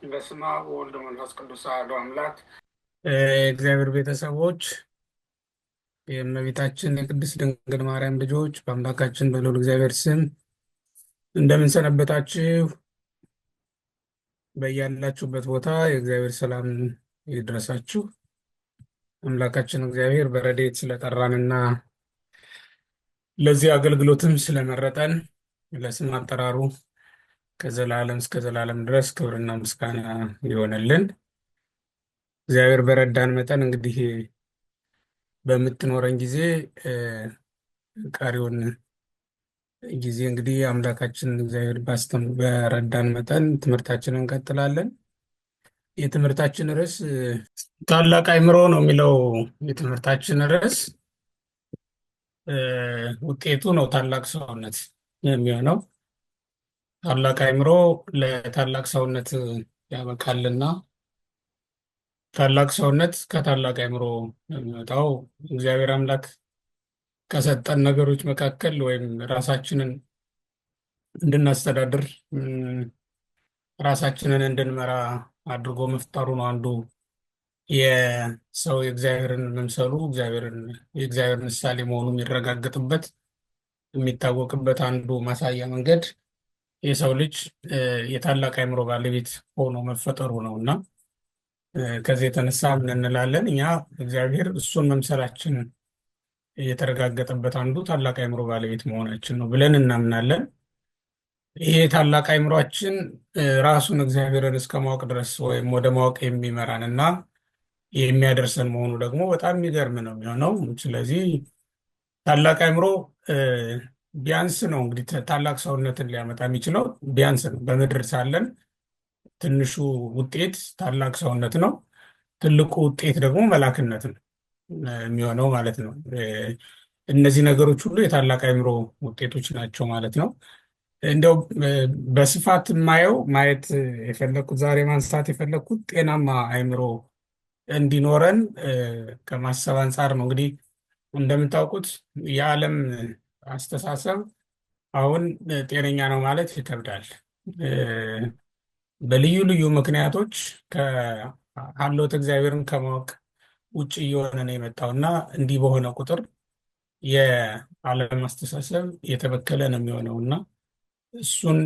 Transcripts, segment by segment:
በስመ አብ ወወልድ ወመንፈስ ቅዱስ አሐዱ አምላክ። የእግዚአብሔር ቤተሰቦች የእመቤታችን የቅድስት ድንግል ማርያም ልጆች በአምላካችን በልዑል እግዚአብሔር ስም እንደምን ሰነበታችሁ? በያላችሁበት ቦታ የእግዚአብሔር ሰላም ይድረሳችሁ። አምላካችን እግዚአብሔር በረድኤት ስለጠራንና ለዚህ አገልግሎትም ስለመረጠን ለስም አጠራሩ ከዘላለም እስከ ዘላለም ድረስ ክብርና ምስጋና ይሆንልን። እግዚአብሔር በረዳን መጠን እንግዲህ በምትኖረን ጊዜ ቀሪውን ጊዜ እንግዲህ አምላካችን እግዚአብሔር በረዳን መጠን ትምህርታችንን እንቀጥላለን። የትምህርታችን ርዕስ ታላቅ አእምሮ ነው የሚለው የትምህርታችን ርዕስ ውጤቱ ነው ታላቅ ሰውነት የሚሆነው። ታላቅ አእምሮ ለታላቅ ሰውነት ያበቃልና ታላቅ ሰውነት ከታላቅ አእምሮ የሚወጣው እግዚአብሔር አምላክ ከሰጠን ነገሮች መካከል ወይም ራሳችንን እንድናስተዳድር ራሳችንን እንድንመራ አድርጎ መፍጠሩ ነው። አንዱ የሰው የእግዚአብሔርን መምሰሉ የእግዚአብሔር ምሳሌ መሆኑ የሚረጋገጥበት የሚታወቅበት አንዱ ማሳያ መንገድ የሰው ልጅ የታላቅ አእምሮ ባለቤት ሆኖ መፈጠሩ ነው እና ከዚህ የተነሳ ምን እንላለን እኛ እግዚአብሔር እሱን መምሰላችን የተረጋገጠበት አንዱ ታላቅ አእምሮ ባለቤት መሆናችን ነው ብለን እናምናለን። ይሄ ታላቅ አእምሯችን ራሱን እግዚአብሔርን እስከ ማወቅ ድረስ ወይም ወደ ማወቅ የሚመራን እና የሚያደርሰን መሆኑ ደግሞ በጣም የሚገርም ነው የሚሆነው። ስለዚህ ታላቅ አእምሮ ቢያንስ ነው እንግዲህ ታላቅ ሰውነትን ሊያመጣ የሚችለው ቢያንስ ነው። በምድር ሳለን ትንሹ ውጤት ታላቅ ሰውነት ነው። ትልቁ ውጤት ደግሞ መላክነት ነው የሚሆነው ማለት ነው። እነዚህ ነገሮች ሁሉ የታላቅ አእምሮ ውጤቶች ናቸው ማለት ነው። እንደው በስፋት ማየት የፈለኩት ዛሬ ማንሳት የፈለኩት ጤናማ አእምሮ እንዲኖረን ከማሰብ አንጻር ነው። እንግዲህ እንደምታውቁት የዓለም አስተሳሰብ አሁን ጤነኛ ነው ማለት ይከብዳል። በልዩ ልዩ ምክንያቶች ከሀልዎተ እግዚአብሔርን ከማወቅ ውጭ እየሆነ ነው የመጣው እና እንዲህ በሆነ ቁጥር የዓለም አስተሳሰብ የተበከለ ነው የሚሆነው እና እሱን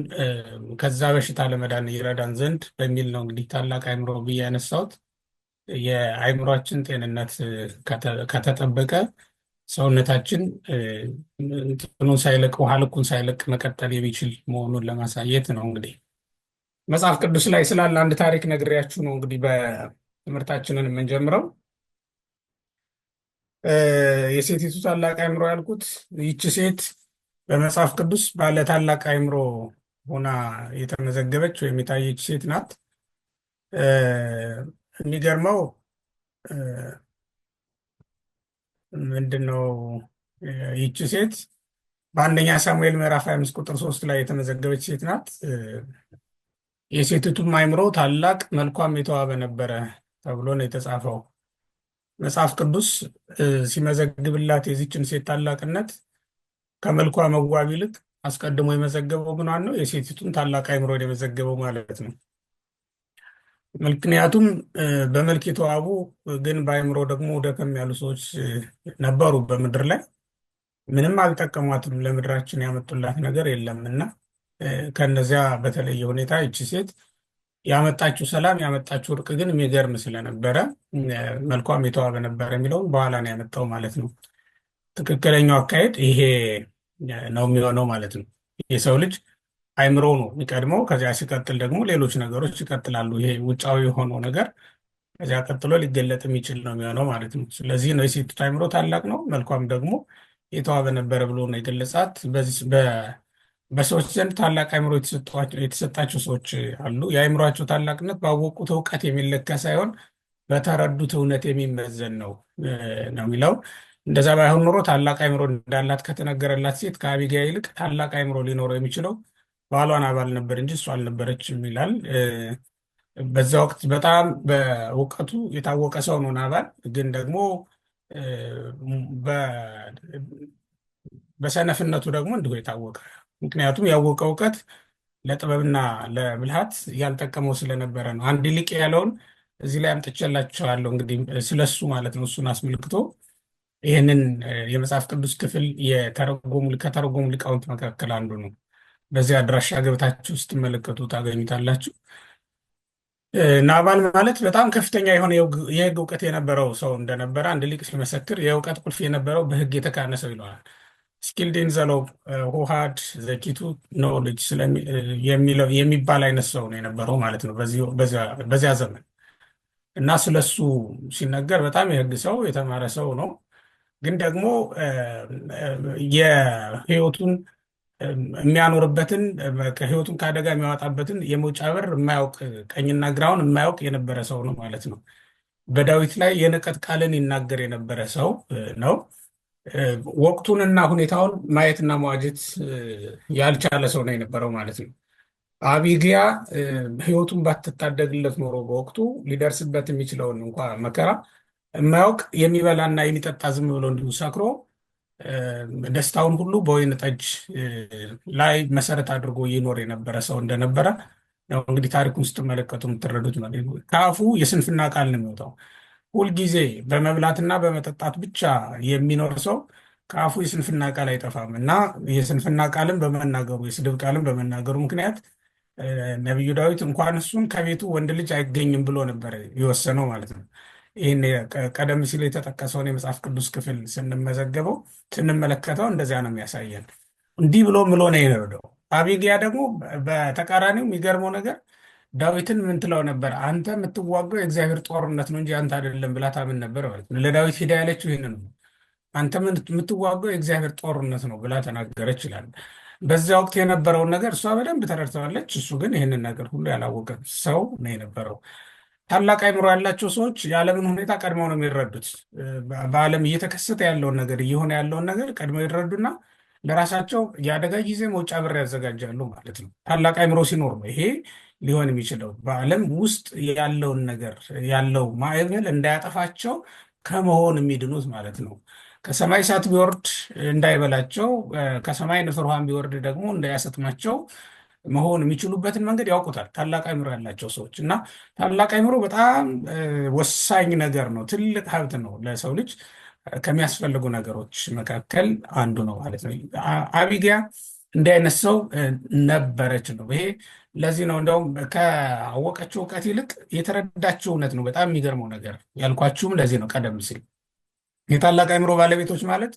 ከዛ በሽታ ለመዳን ይረዳን ዘንድ በሚል ነው እንግዲህ ታላቅ አእምሮ ብዬ ያነሳሁት። የአእምሯችን ጤንነት ከተጠበቀ ሰውነታችን እንትኑን ሳይለቅ ውሃ ልኩን ሳይለቅ መቀጠል የሚችል መሆኑን ለማሳየት ነው። እንግዲህ መጽሐፍ ቅዱስ ላይ ስላለ አንድ ታሪክ ነግሬያችሁ ነው እንግዲህ በትምህርታችንን የምንጀምረው። የሴቲቱ ታላቅ አእምሮ ያልኩት ይቺ ሴት በመጽሐፍ ቅዱስ ባለ ታላቅ አእምሮ ሆና የተመዘገበች ወይም የታየች ሴት ናት። የሚገርመው ምንድነው ይቺ ሴት በአንደኛ ሳሙኤል ምዕራፍ 25 ቁጥር 3 ላይ የተመዘገበች ሴት ናት። የሴቲቱም አእምሮ ታላቅ መልኳም የተዋበ ነበረ ተብሎ ነው የተጻፈው። መጽሐፍ ቅዱስ ሲመዘግብላት የዚችን ሴት ታላቅነት ከመልኳ መዋብ ይልቅ አስቀድሞ የመዘገበው ምኗን ነው? የሴቲቱን ታላቅ አእምሮ የመዘገበው ማለት ነው። ምክንያቱም በመልክ የተዋቡ ግን በአእምሮ ደግሞ ደከም ያሉ ሰዎች ነበሩ በምድር ላይ። ምንም አልጠቀሟትም፣ ለምድራችን ያመጡላት ነገር የለም እና ከነዚያ በተለየ ሁኔታ ይቺ ሴት ያመጣችው ሰላም ያመጣችው እርቅ ግን የሚገርም ስለነበረ መልኳም የተዋበ ነበረ የሚለውን በኋላ ነው ያመጣው ማለት ነው። ትክክለኛው አካሄድ ይሄ ነው የሚሆነው ማለት ነው። የሰው ልጅ አእምሮ ነው የሚቀድመው፣ ከዚያ ሲቀጥል ደግሞ ሌሎች ነገሮች ይቀጥላሉ። ይሄ ውጫዊ የሆነው ነገር ከዚያ ቀጥሎ ሊገለጥ የሚችል ነው የሚሆነው ማለት ነው። ስለዚህ ነው የሴቲቱ አእምሮ ታላቅ ነው፣ መልኳም ደግሞ የተዋበ ነበረ ብሎ ነው የገለጻት። በሰዎች ዘንድ ታላቅ አእምሮ የተሰጣቸው ሰዎች አሉ። የአእምሯቸው ታላቅነት ባወቁት እውቀት የሚለካ ሳይሆን በተረዱት እውነት የሚመዘን ነው የሚለው። እንደዛ ባይሆን ኖሮ ታላቅ አእምሮ እንዳላት ከተነገረላት ሴት ከአቢግያ ይልቅ ታላቅ አእምሮ ሊኖረው የሚችለው ባሏ ናባል ነበር እንጂ እሷ አልነበረችም ይላል። በዛ ወቅት በጣም በእውቀቱ የታወቀ ሰው ነው ናባል፣ ግን ደግሞ በሰነፍነቱ ደግሞ እንዲሁ የታወቀ። ምክንያቱም ያወቀ እውቀት ለጥበብና ለብልሃት ያልጠቀመው ስለነበረ ነው። አንድ ሊቅ ያለውን እዚህ ላይ አምጥቼላችኋለሁ። እንግዲህ ስለሱ ማለት ነው። እሱን አስመልክቶ ይህንን የመጽሐፍ ቅዱስ ክፍል ከተረጎሙ ሊቃውንት መካከል አንዱ ነው። በዚህ አድራሻ ገብታችሁ ስትመለከቱ ታገኙታላችሁ። ናባል ማለት በጣም ከፍተኛ የሆነ የሕግ እውቀት የነበረው ሰው እንደነበረ አንድ ሊቅ ሲመሰክር የእውቀት ቁልፍ የነበረው በሕግ የተካነ ሰው ይለዋል። ስኪልድ ኢን ዘ ሎው ሁ ሃድ ዘ ኪ ቱ ኖውሌጅ የሚባል አይነት ሰው ነው የነበረው ማለት ነው በዚያ ዘመን። እና ስለሱ ሲነገር በጣም የሕግ ሰው የተማረ ሰው ነው። ግን ደግሞ የህይወቱን የሚያኖርበትን ከህይወቱን ከአደጋ የሚያወጣበትን የመውጫ በር የማያውቅ ቀኝና ግራውን የማያውቅ የነበረ ሰው ነው ማለት ነው። በዳዊት ላይ የንቀት ቃልን ይናገር የነበረ ሰው ነው። ወቅቱንና ሁኔታውን ማየትና መዋጀት ያልቻለ ሰው ነው የነበረው ማለት ነው። አቢግያ ህይወቱን ባትታደግለት ኖሮ በወቅቱ ሊደርስበት የሚችለውን እንኳ መከራ የማያውቅ የሚበላና የሚጠጣ ዝም ብሎ እንዲሁ ሰክሮ ደስታውን ሁሉ በወይን ጠጅ ላይ መሰረት አድርጎ ይኖር የነበረ ሰው እንደነበረ ነው እንግዲህ ታሪኩን ስትመለከቱ የምትረዱት ማለት ነው። ከአፉ የስንፍና ቃል ነው የሚወጣው። ሁልጊዜ በመብላትና በመጠጣት ብቻ የሚኖር ሰው ከአፉ የስንፍና ቃል አይጠፋም እና የስንፍና ቃልን በመናገሩ የስድብ ቃልን በመናገሩ ምክንያት ነቢዩ ዳዊት እንኳን እሱን ከቤቱ ወንድ ልጅ አይገኝም ብሎ ነበር የወሰነው ማለት ነው። ይህን ቀደም ሲል የተጠቀሰውን የመጽሐፍ ቅዱስ ክፍል ስንመለከተው እንደዚያ ነው የሚያሳየን። እንዲህ ብሎ ምሎ ነው የነረደው። አቢግያ ደግሞ በተቃራኒው የሚገርመው ነገር ዳዊትን ምን ትለው ነበር? አንተ የምትዋጋው የእግዚአብሔር ጦርነት ነው እንጂ አንተ አይደለም ብላ ታምን ነበር ማለት ነው። ለዳዊት ሂዳ ያለችው ይህን ነው። አንተ የምትዋጋው የእግዚአብሔር ጦርነት ነው ብላ ተናገረች ይላል። በዚያ ወቅት የነበረውን ነገር እሷ በደንብ ተረድተዋለች። እሱ ግን ይህንን ነገር ሁሉ ያላወቀ ሰው ነው የነበረው። ታላቅ አእምሮ ያላቸው ሰዎች የዓለምን ሁኔታ ቀድመው ነው የሚረዱት። በዓለም እየተከሰተ ያለውን ነገር እየሆነ ያለውን ነገር ቀድመው ይረዱና ለራሳቸው የአደጋ ጊዜ መውጫ በር ያዘጋጃሉ ማለት ነው። ታላቅ አእምሮ ሲኖር ነው ይሄ ሊሆን የሚችለው። በዓለም ውስጥ ያለውን ነገር ያለው ማዕበል እንዳያጠፋቸው ከመሆን የሚድኑት ማለት ነው። ከሰማይ እሳት ቢወርድ እንዳይበላቸው፣ ከሰማይ ንፍር ውሃም ቢወርድ ደግሞ እንዳያሰጥማቸው መሆን የሚችሉበትን መንገድ ያውቁታል ታላቅ አእምሮ ያላቸው ሰዎች። እና ታላቅ አእምሮ በጣም ወሳኝ ነገር ነው። ትልቅ ሀብት ነው። ለሰው ልጅ ከሚያስፈልጉ ነገሮች መካከል አንዱ ነው ማለት ነው። አቢግያ እንዲህ አይነት ሰው ነበረች ነው። ይሄ ለዚህ ነው እንደውም ካወቀችው እውቀት ይልቅ የተረዳችው እውነት ነው በጣም የሚገርመው ነገር ያልኳችሁም ለዚህ ነው። ቀደም ሲል የታላቅ አእምሮ ባለቤቶች ማለት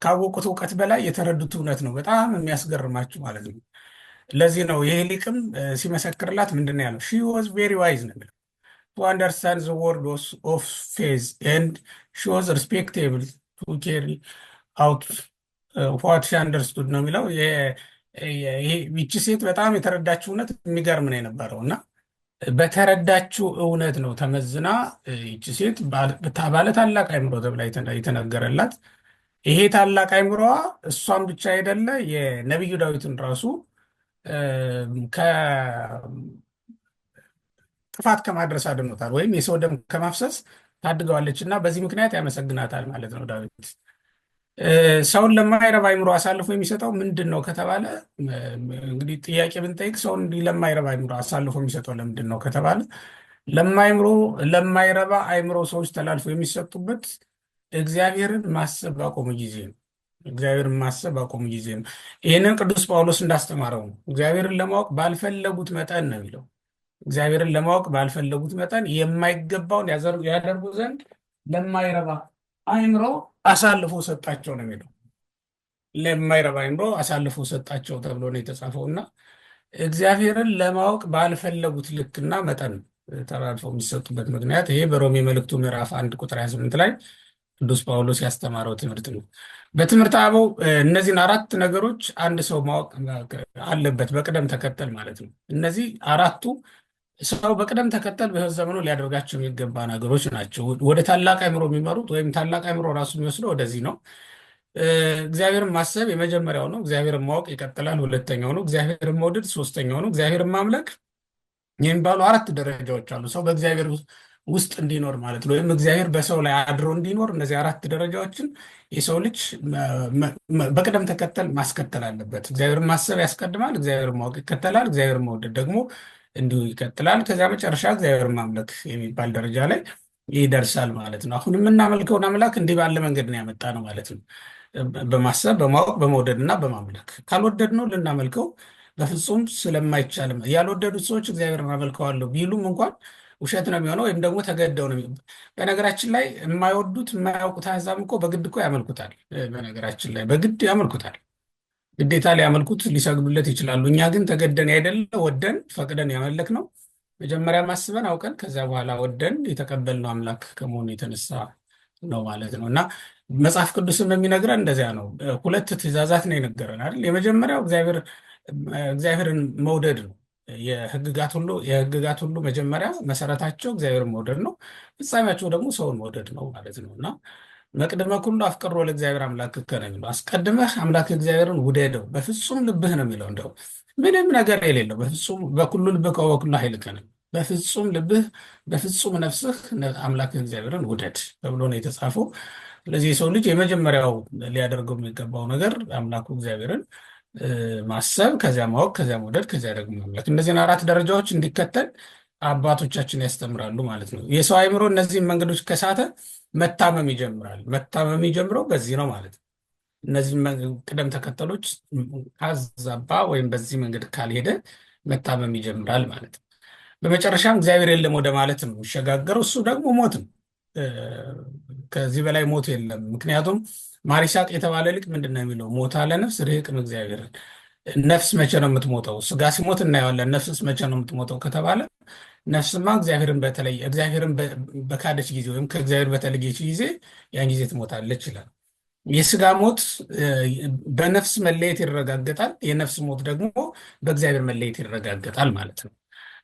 ካወቁት እውቀት በላይ የተረዱት እውነት ነው በጣም የሚያስገርማችሁ ማለት ነው። ለዚህ ነው ይሄ ሊቅም ሲመሰክርላት ምንድን ነው ያለው? ሺ ዋዝ ቬሪ ዋይዝ ነው የሚለው to understand the word of faith and she was respectable to carry out what she understood ነው የሚለው። ይቺ ሴት በጣም የተረዳችው እውነት የሚገርም ነው የነበረው እና በተረዳችው እውነት ነው ተመዝና ይቺ ሴት ባለ ታላቅ አእምሮ ተብላ የተነገረላት። ይሄ ታላቅ አእምሮዋ እሷን ብቻ አይደለ የነቢዩ ዳዊትን ራሱ ጥፋት ከማድረስ አድኖታል፣ ወይም የሰው ደም ከማፍሰስ ታድገዋለች እና በዚህ ምክንያት ያመሰግናታል ማለት ነው ዳዊት። ሰውን ለማይረባ አእምሮ አሳልፎ የሚሰጠው ምንድን ነው ከተባለ እንግዲህ ጥያቄ ብንጠይቅ ሰውን ለማይረባ አእምሮ አሳልፎ የሚሰጠው ለምንድን ነው ከተባለ ለማይረባ አእምሮ ሰዎች ተላልፎ የሚሰጡበት እግዚአብሔርን ማሰብ ባቆሙ ጊዜ ነው። እግዚአብሔርን ማሰብ ባቆሙ ጊዜ ነው። ይህንን ቅዱስ ጳውሎስ እንዳስተማረው ነው። እግዚአብሔርን ለማወቅ ባልፈለጉት መጠን ነው የሚለው። እግዚአብሔርን ለማወቅ ባልፈለጉት መጠን የማይገባውን ያደርጉ ዘንድ ለማይረባ አእምሮ አሳልፎ ሰጣቸው ነው የሚለው። ለማይረባ አእምሮ አሳልፎ ሰጣቸው ተብሎ ነው የተጻፈው እና እግዚአብሔርን ለማወቅ ባልፈለጉት ልክና መጠን ተላልፈው የሚሰጡበት ምክንያት ይሄ በሮሜ መልእክቱ ምዕራፍ 1 ቁጥር 28 ላይ ቅዱስ ጳውሎስ ያስተማረው ትምህርት ነው። በትምህርት አበው እነዚህን 4 ነገሮች አንድ ሰው ማወቅ አለበት በቅደም ተከተል ማለት ነው። እነዚህ 4ቱ ሰው በቅደም ተከተል በሕይወት ዘመኑ ሊያደርጋቸው የሚገባ ነገሮች ናቸው። ወደ ታላቅ አእምሮ የሚመሩት ወይም ታላቅ አእምሮ ራሱ የሚወስደው ወደዚህ ነው። እግዚአብሔርን ማሰብ የመጀመሪያው ነው። እግዚአብሔርን ማወቅ ይቀጥላል፣ ሁለተኛው ነው። እግዚአብሔርን መውደድ ሶስተኛው ነው። እግዚአብሔርን ማምለክ የሚባሉ 4 ደረጃዎች አሉ። ሰው በእግዚአብሔር ውስጥ እንዲኖር ማለት ነው። ወይም እግዚአብሔር በሰው ላይ አድሮ እንዲኖር እነዚህ አራት ደረጃዎችን የሰው ልጅ በቅደም ተከተል ማስከተል አለበት። እግዚአብሔርን ማሰብ ያስቀድማል፣ እግዚአብሔርን ማወቅ ይከተላል፣ እግዚአብሔርን መውደድ ደግሞ እንዲሁ ይቀጥላል። ከዚያ መጨረሻ እግዚአብሔርን ማምለክ የሚባል ደረጃ ላይ ይደርሳል ማለት ነው። አሁን የምናመልከውን አምላክ እንዲህ ባለ መንገድ ነው ያመጣ ነው ማለት ነው። በማሰብ በማወቅ በመውደድ እና በማምለክ ካልወደድ ነው ልናመልከው በፍጹም ስለማይቻልም ያልወደዱት ሰዎች እግዚአብሔርን አመልከዋለሁ ቢሉም እንኳን ውሸት ነው የሚሆነው፣ ወይም ደግሞ ተገደው ነው የሚሆነው። በነገራችን ላይ የማይወዱት የማያውቁት አሕዛብ እኮ በግድ እኮ ያመልኩታል። በነገራችን ላይ በግድ ያመልኩታል። ግዴታ ሊያመልኩት ሊሰግዱለት ይችላሉ። እኛ ግን ተገደን አይደለ ወደን ፈቅደን ያመለክ ነው። መጀመሪያ ማስበን አውቀን ከዚያ በኋላ ወደን የተቀበልነው አምላክ ከመሆኑ የተነሳ ነው ማለት ነው። እና መጽሐፍ ቅዱስም የሚነግረን እንደዚያ ነው። ሁለት ትእዛዛት ነው የነገረን አይደል? የመጀመሪያው እግዚአብሔርን መውደድ ነው። የሕግጋት ሁሉ መጀመሪያ መሰረታቸው እግዚአብሔርን መውደድ ነው፣ ፍጻሜያቸው ደግሞ ሰውን መውደድ ነው ማለት ነው። እና መቅድመ ኩሉ አፍቅሮ ለእግዚአብሔር አምላክከ ነው የሚለው። አስቀድመህ አምላክ እግዚአብሔርን ውደደው በፍጹም ልብህ ነው የሚለው። እንደው ምንም ነገር የሌለው በፍጹም በኩሉ ልብህ ወበኩሉ ኃይልከ ነው። በፍጹም ልብህ በፍጹም ነፍስህ አምላክ እግዚአብሔርን ውደድ ተብሎ ነው የተጻፈው። ስለዚህ የሰው ልጅ የመጀመሪያው ሊያደርገው የሚገባው ነገር አምላኩ እግዚአብሔርን ማሰብ፣ ከዚያ ማወቅ፣ ከዚያ መውደድ፣ ከዚያ ደግሞ ማምለክ። እነዚህን አራት ደረጃዎች እንዲከተል አባቶቻችን ያስተምራሉ ማለት ነው። የሰው አእምሮ እነዚህን መንገዶች ከሳተ መታመም ይጀምራል። መታመም የሚጀምረው በዚህ ነው ማለት ነው። እነዚህ ቅደም ተከተሎች ካዛባ ወይም በዚህ መንገድ ካልሄደ መታመም ይጀምራል ማለት ነው። በመጨረሻም እግዚአብሔር የለም ወደ ማለት ነው የሚሸጋገረው። እሱ ደግሞ ሞት ነው። ከዚህ በላይ ሞት የለም። ምክንያቱም ማር ይስሐቅ የተባለ ሊቅ ምንድን ነው የሚለው? ሞታ ለነፍስ ርህቅን እግዚአብሔርን። ነፍስ መቼ ነው የምትሞተው? ስጋ ሲሞት እናየዋለን። ነፍስስ መቼ ነው የምትሞተው ከተባለ ነፍስማ እግዚአብሔርን በካደች ጊዜ ወይም ከእግዚአብሔር በተለየች ጊዜ ያን ጊዜ ትሞታለች ይላል። የስጋ ሞት በነፍስ መለየት ይረጋገጣል። የነፍስ ሞት ደግሞ በእግዚአብሔር መለየት ይረጋገጣል ማለት ነው።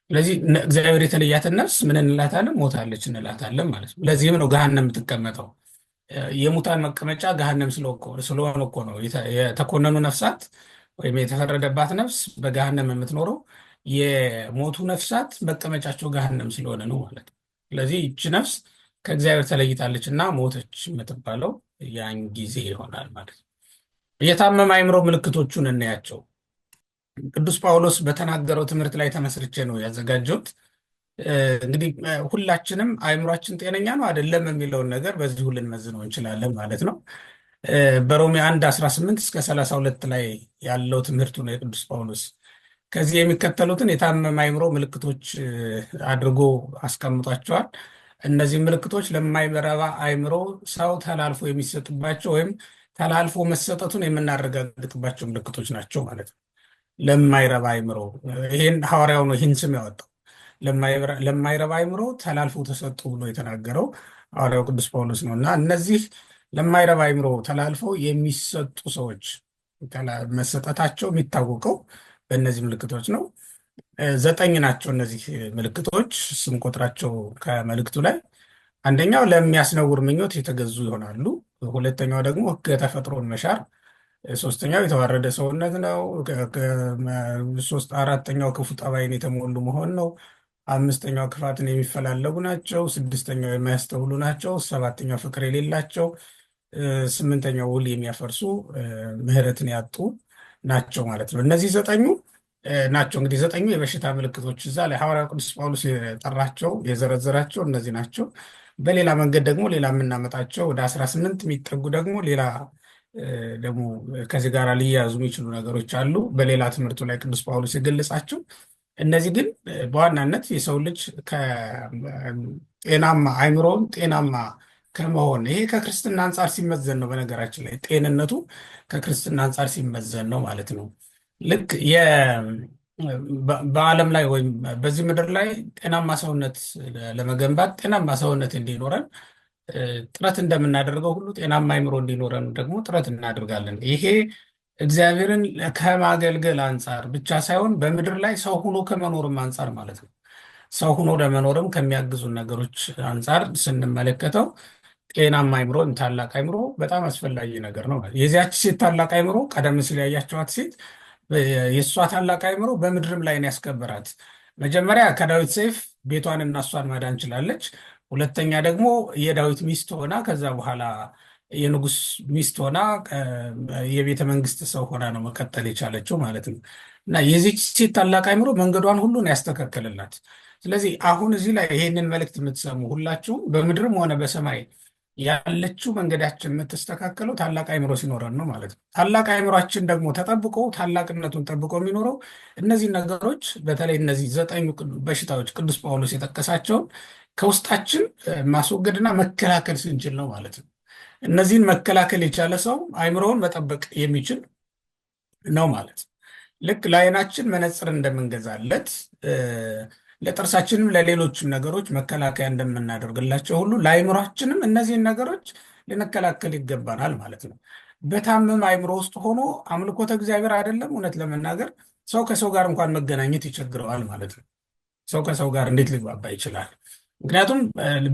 ስለዚህ እግዚአብሔር የተለያትን ነፍስ ምን እንላታለን? ሞታለች እንላታለን ማለት ነው። ለዚህም ነው ገሃነም የምትቀመጠው። የሙታን መቀመጫ ገሃነም ስለሆነ እኮ ነው የተኮነኑ ነፍሳት ወይም የተፈረደባት ነፍስ በገሃነም የምትኖረው። የሞቱ ነፍሳት መቀመጫቸው ገሃነም ስለሆነ ነው ማለት ነው። ስለዚህ ይቺ ነፍስ ከእግዚአብሔር ተለይታለች እና ሞተች የምትባለው ያን ጊዜ ይሆናል ማለት ነው። የታመመ አእምሮ ምልክቶቹን እናያቸው። ቅዱስ ጳውሎስ በተናገረው ትምህርት ላይ ተመስርቼ ነው ያዘጋጀሁት። እንግዲህ ሁላችንም አእምሯችን ጤነኛ ነው አይደለም የሚለውን ነገር በዚሁ ልንመዝነው እንችላለን ማለት ነው። በሮሜ 1:18 እስከ 32 ላይ ያለው ትምህርቱ ነው የቅዱስ ጳውሎስ። ከዚህ የሚከተሉትን የታመመ አእምሮ ምልክቶች አድርጎ አስቀምጧቸዋል። እነዚህ ምልክቶች ለማይረባ አእምሮ ሰው ተላልፎ የሚሰጥባቸው ወይም ተላልፎ መሰጠቱን የምናረጋግጥባቸው ምልክቶች ናቸው ማለት ነው። ለማይረባ አእምሮ ይህን ሐዋርያው ነው ይህን ስም ያወጣው። ለማይረባ አእምሮ ተላልፎ ተሰጡ ብሎ የተናገረው ሐዋርያው ቅዱስ ጳውሎስ ነው። እና እነዚህ ለማይረባ አእምሮ ተላልፈው የሚሰጡ ሰዎች መሰጠታቸው የሚታወቀው በእነዚህ ምልክቶች ነው። 9 ናቸው እነዚህ ምልክቶች። ስም ቁጥራቸው ከመልእክቱ ላይ አንደኛው ለሚያስነውር ምኞት የተገዙ ይሆናሉ። ሁለተኛው ደግሞ ሕገ ተፈጥሮን መሻር። ሶስተኛው የተዋረደ ሰውነት ነው። አራተኛው ክፉ ጠባይን የተሞሉ መሆን ነው። 5ኛው ክፋትን የሚፈላለጉ ናቸው። 6ኛው የማያስተውሉ ናቸው። 7ኛው ፍቅር የሌላቸው፣ 8ኛው ውል የሚያፈርሱ፣ ምሕረትን ያጡ ናቸው ማለት ነው። እነዚህ 9 ናቸው። እንግዲህ 9 የበሽታ ምልክቶች እዛ ላይ ሐዋርያው ቅዱስ ጳውሎስ የጠራቸው የዘረዘራቸው እነዚህ ናቸው። በሌላ መንገድ ደግሞ ሌላ የምናመጣቸው ወደ 18 የሚጠጉ ደግሞ ሌላ ደግሞ ከዚህ ጋር ሊያያዙ የሚችሉ ነገሮች አሉ በሌላ ትምህርቱ ላይ ቅዱስ ጳውሎስ የገለጻቸው። እነዚህ ግን በዋናነት የሰው ልጅ ጤናማ አእምሮን ጤናማ ከመሆን ይሄ ከክርስትና አንጻር ሲመዘን ነው። በነገራችን ላይ ጤንነቱ ከክርስትና አንጻር ሲመዘን ነው ማለት ነው። ልክ በዓለም ላይ ወይም በዚህ ምድር ላይ ጤናማ ሰውነት ለመገንባት ጤናማ ሰውነት እንዲኖረን ጥረት እንደምናደርገው ሁሉ ጤናማ አእምሮ እንዲኖረን ደግሞ ጥረት እናደርጋለን። ይሄ እግዚአብሔርን ከማገልገል አንጻር ብቻ ሳይሆን በምድር ላይ ሰው ሆኖ ከመኖርም አንጻር ማለት ነው። ሰው ሆኖ ለመኖርም ከሚያግዙ ነገሮች አንጻር ስንመለከተው ጤናማ አእምሮ ወይም ታላቅ አእምሮ በጣም አስፈላጊ ነገር ነው። የዚያች ሴት ታላቅ አእምሮ ቀደም ሲል ያያቸዋት ሴት የእሷ ታላቅ አእምሮ በምድርም ላይ ነው ያስከበራት። መጀመሪያ ከዳዊት ሰይፍ ቤቷንና እሷን ማዳን ችላለች። ሁለተኛ ደግሞ የዳዊት ሚስት ሆና ከዛ በኋላ የንጉስ ሚስት ሆና የቤተ መንግስት ሰው ሆና ነው መቀጠል የቻለችው ማለት ነው። እና የዚች ሴት ታላቅ አእምሮ መንገዷን ሁሉ ነው ያስተካከለላት። ስለዚህ አሁን እዚህ ላይ ይሄንን መልእክት የምትሰሙ ሁላችሁም በምድርም ሆነ በሰማይ ያለችው መንገዳችን የምትስተካከለው ታላቅ አእምሮ ሲኖረን ነው ማለት ነው። ታላቅ አእምሯችን ደግሞ ተጠብቆ ታላቅነቱን ጠብቆ የሚኖረው እነዚህ ነገሮች በተለይ እነዚህ 9 በሽታዎች ቅዱስ ጳውሎስ የጠቀሳቸውን ከውስጣችን ማስወገድና መከላከል ስንችል ነው ማለት ነው። እነዚህን መከላከል የቻለ ሰው አእምሮውን መጠበቅ የሚችል ነው ማለት ነው። ልክ ለዓይናችን መነጽር እንደምንገዛለት ለጥርሳችንም ለሌሎችም ነገሮች መከላከያ እንደምናደርግላቸው ሁሉ ለአእምሯችንም እነዚህን ነገሮች ልንከላከል ይገባናል ማለት ነው። በታመመ አእምሮ ውስጥ ሆኖ አምልኮተ እግዚአብሔር አይደለም እውነት ለመናገር ሰው ከሰው ጋር እንኳን መገናኘት ይቸግረዋል ማለት ነው። ሰው ከሰው ጋር እንዴት ሊግባባ ይችላል? ምክንያቱም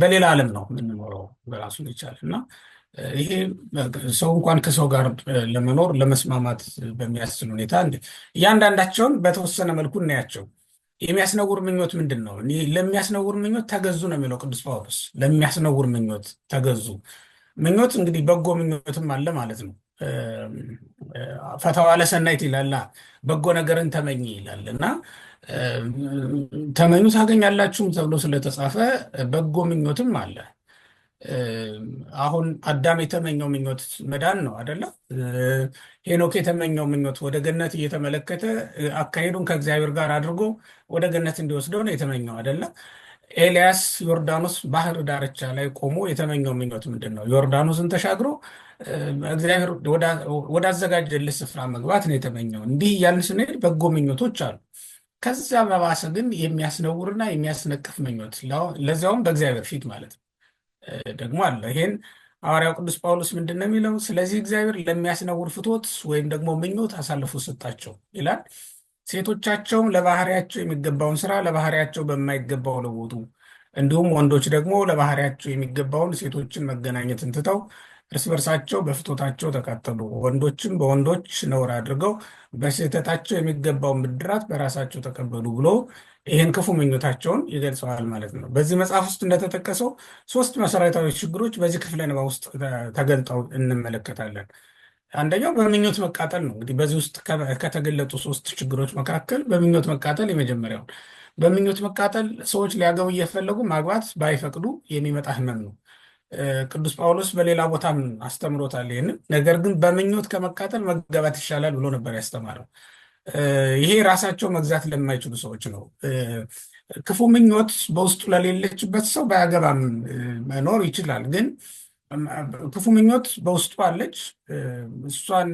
በሌላ ዓለም ነው የምንኖረው በራሱን ይቻል እና ይሄ ሰው እንኳን ከሰው ጋር ለመኖር ለመስማማት በሚያስችል ሁኔታ እያንዳንዳቸውን በተወሰነ መልኩ እናያቸው። የሚያስነውር ምኞት ምንድን ነው? ለሚያስነውር ምኞት ተገዙ ነው የሚለው ቅዱስ ጳውሎስ። ለሚያስነውር ምኞት ተገዙ። ምኞት እንግዲህ በጎ ምኞትም አለ ማለት ነው። ፈተዋ ለሰናይት ይላል፣ በጎ ነገርን ተመኝ ይላል እና ተመኙ ታገኛላችሁም ተብሎ ስለተጻፈ በጎ ምኞትም አለ። አሁን አዳም የተመኘው ምኞት መዳን ነው አደለ? ሄኖክ የተመኘው ምኞት ወደ ገነት እየተመለከተ አካሄዱን ከእግዚአብሔር ጋር አድርጎ ወደ ገነት እንዲወስደው ነው የተመኘው አደለ? ኤልያስ ዮርዳኖስ ባህር ዳርቻ ላይ ቆሞ የተመኘው ምኞት ምንድን ነው? ዮርዳኖስን ተሻግሮ እግዚአብሔር ወዳዘጋጀለት ስፍራ መግባት ነው የተመኘው። እንዲህ እያልን ስንሄድ በጎ ምኞቶች አሉ። ከዚያ በባሰ ግን የሚያስነውርና የሚያስነቅፍ ምኞት ለዚያውም በእግዚአብሔር ፊት ማለት ነው ደግሞ አለ። ይሄን ሐዋርያው ቅዱስ ጳውሎስ ምንድን ነው የሚለው? ስለዚህ እግዚአብሔር ለሚያስነውር ፍትወት ወይም ደግሞ ምኞት አሳልፎ ሰጣቸው ይላል። ሴቶቻቸውም ለባህሪያቸው የሚገባውን ስራ ለባህሪያቸው በማይገባው ለወጡ፣ እንዲሁም ወንዶች ደግሞ ለባህሪያቸው የሚገባውን ሴቶችን መገናኘትን ትተው እርስ በርሳቸው በፍትወታቸው ተቃጠሉ። ወንዶችም በወንዶች ነውር አድርገው በስህተታቸው የሚገባውን ብድራት በራሳቸው ተቀበሉ ብሎ ይህን ክፉ ምኞታቸውን ይገልጸዋል ማለት ነው። በዚህ መጽሐፍ ውስጥ እንደተጠቀሰው 3 መሰረታዊ ችግሮች በዚህ ክፍለ ንባብ ውስጥ ተገልጠው እንመለከታለን። አንደኛው በምኞት መቃጠል ነው። እንግዲህ በዚህ ውስጥ ከተገለጡ 3 ችግሮች መካከል በምኞት መቃጠል የመጀመሪያው። በምኞት መቃጠል ሰዎች ሊያገቡ እየፈለጉ ማግባት ባይፈቅዱ የሚመጣ ህመም ነው። ቅዱስ ጳውሎስ በሌላ ቦታም አስተምሮታል ይህንን። ነገር ግን በምኞት ከመቃጠል መጋባት ይሻላል ብሎ ነበር ያስተማረው። ይሄ ራሳቸው መግዛት ለማይችሉ ሰዎች ነው። ክፉ ምኞት በውስጡ ለሌለችበት ሰው ባያገባም መኖር ይችላል። ግን ክፉ ምኞት በውስጡ አለች። እሷን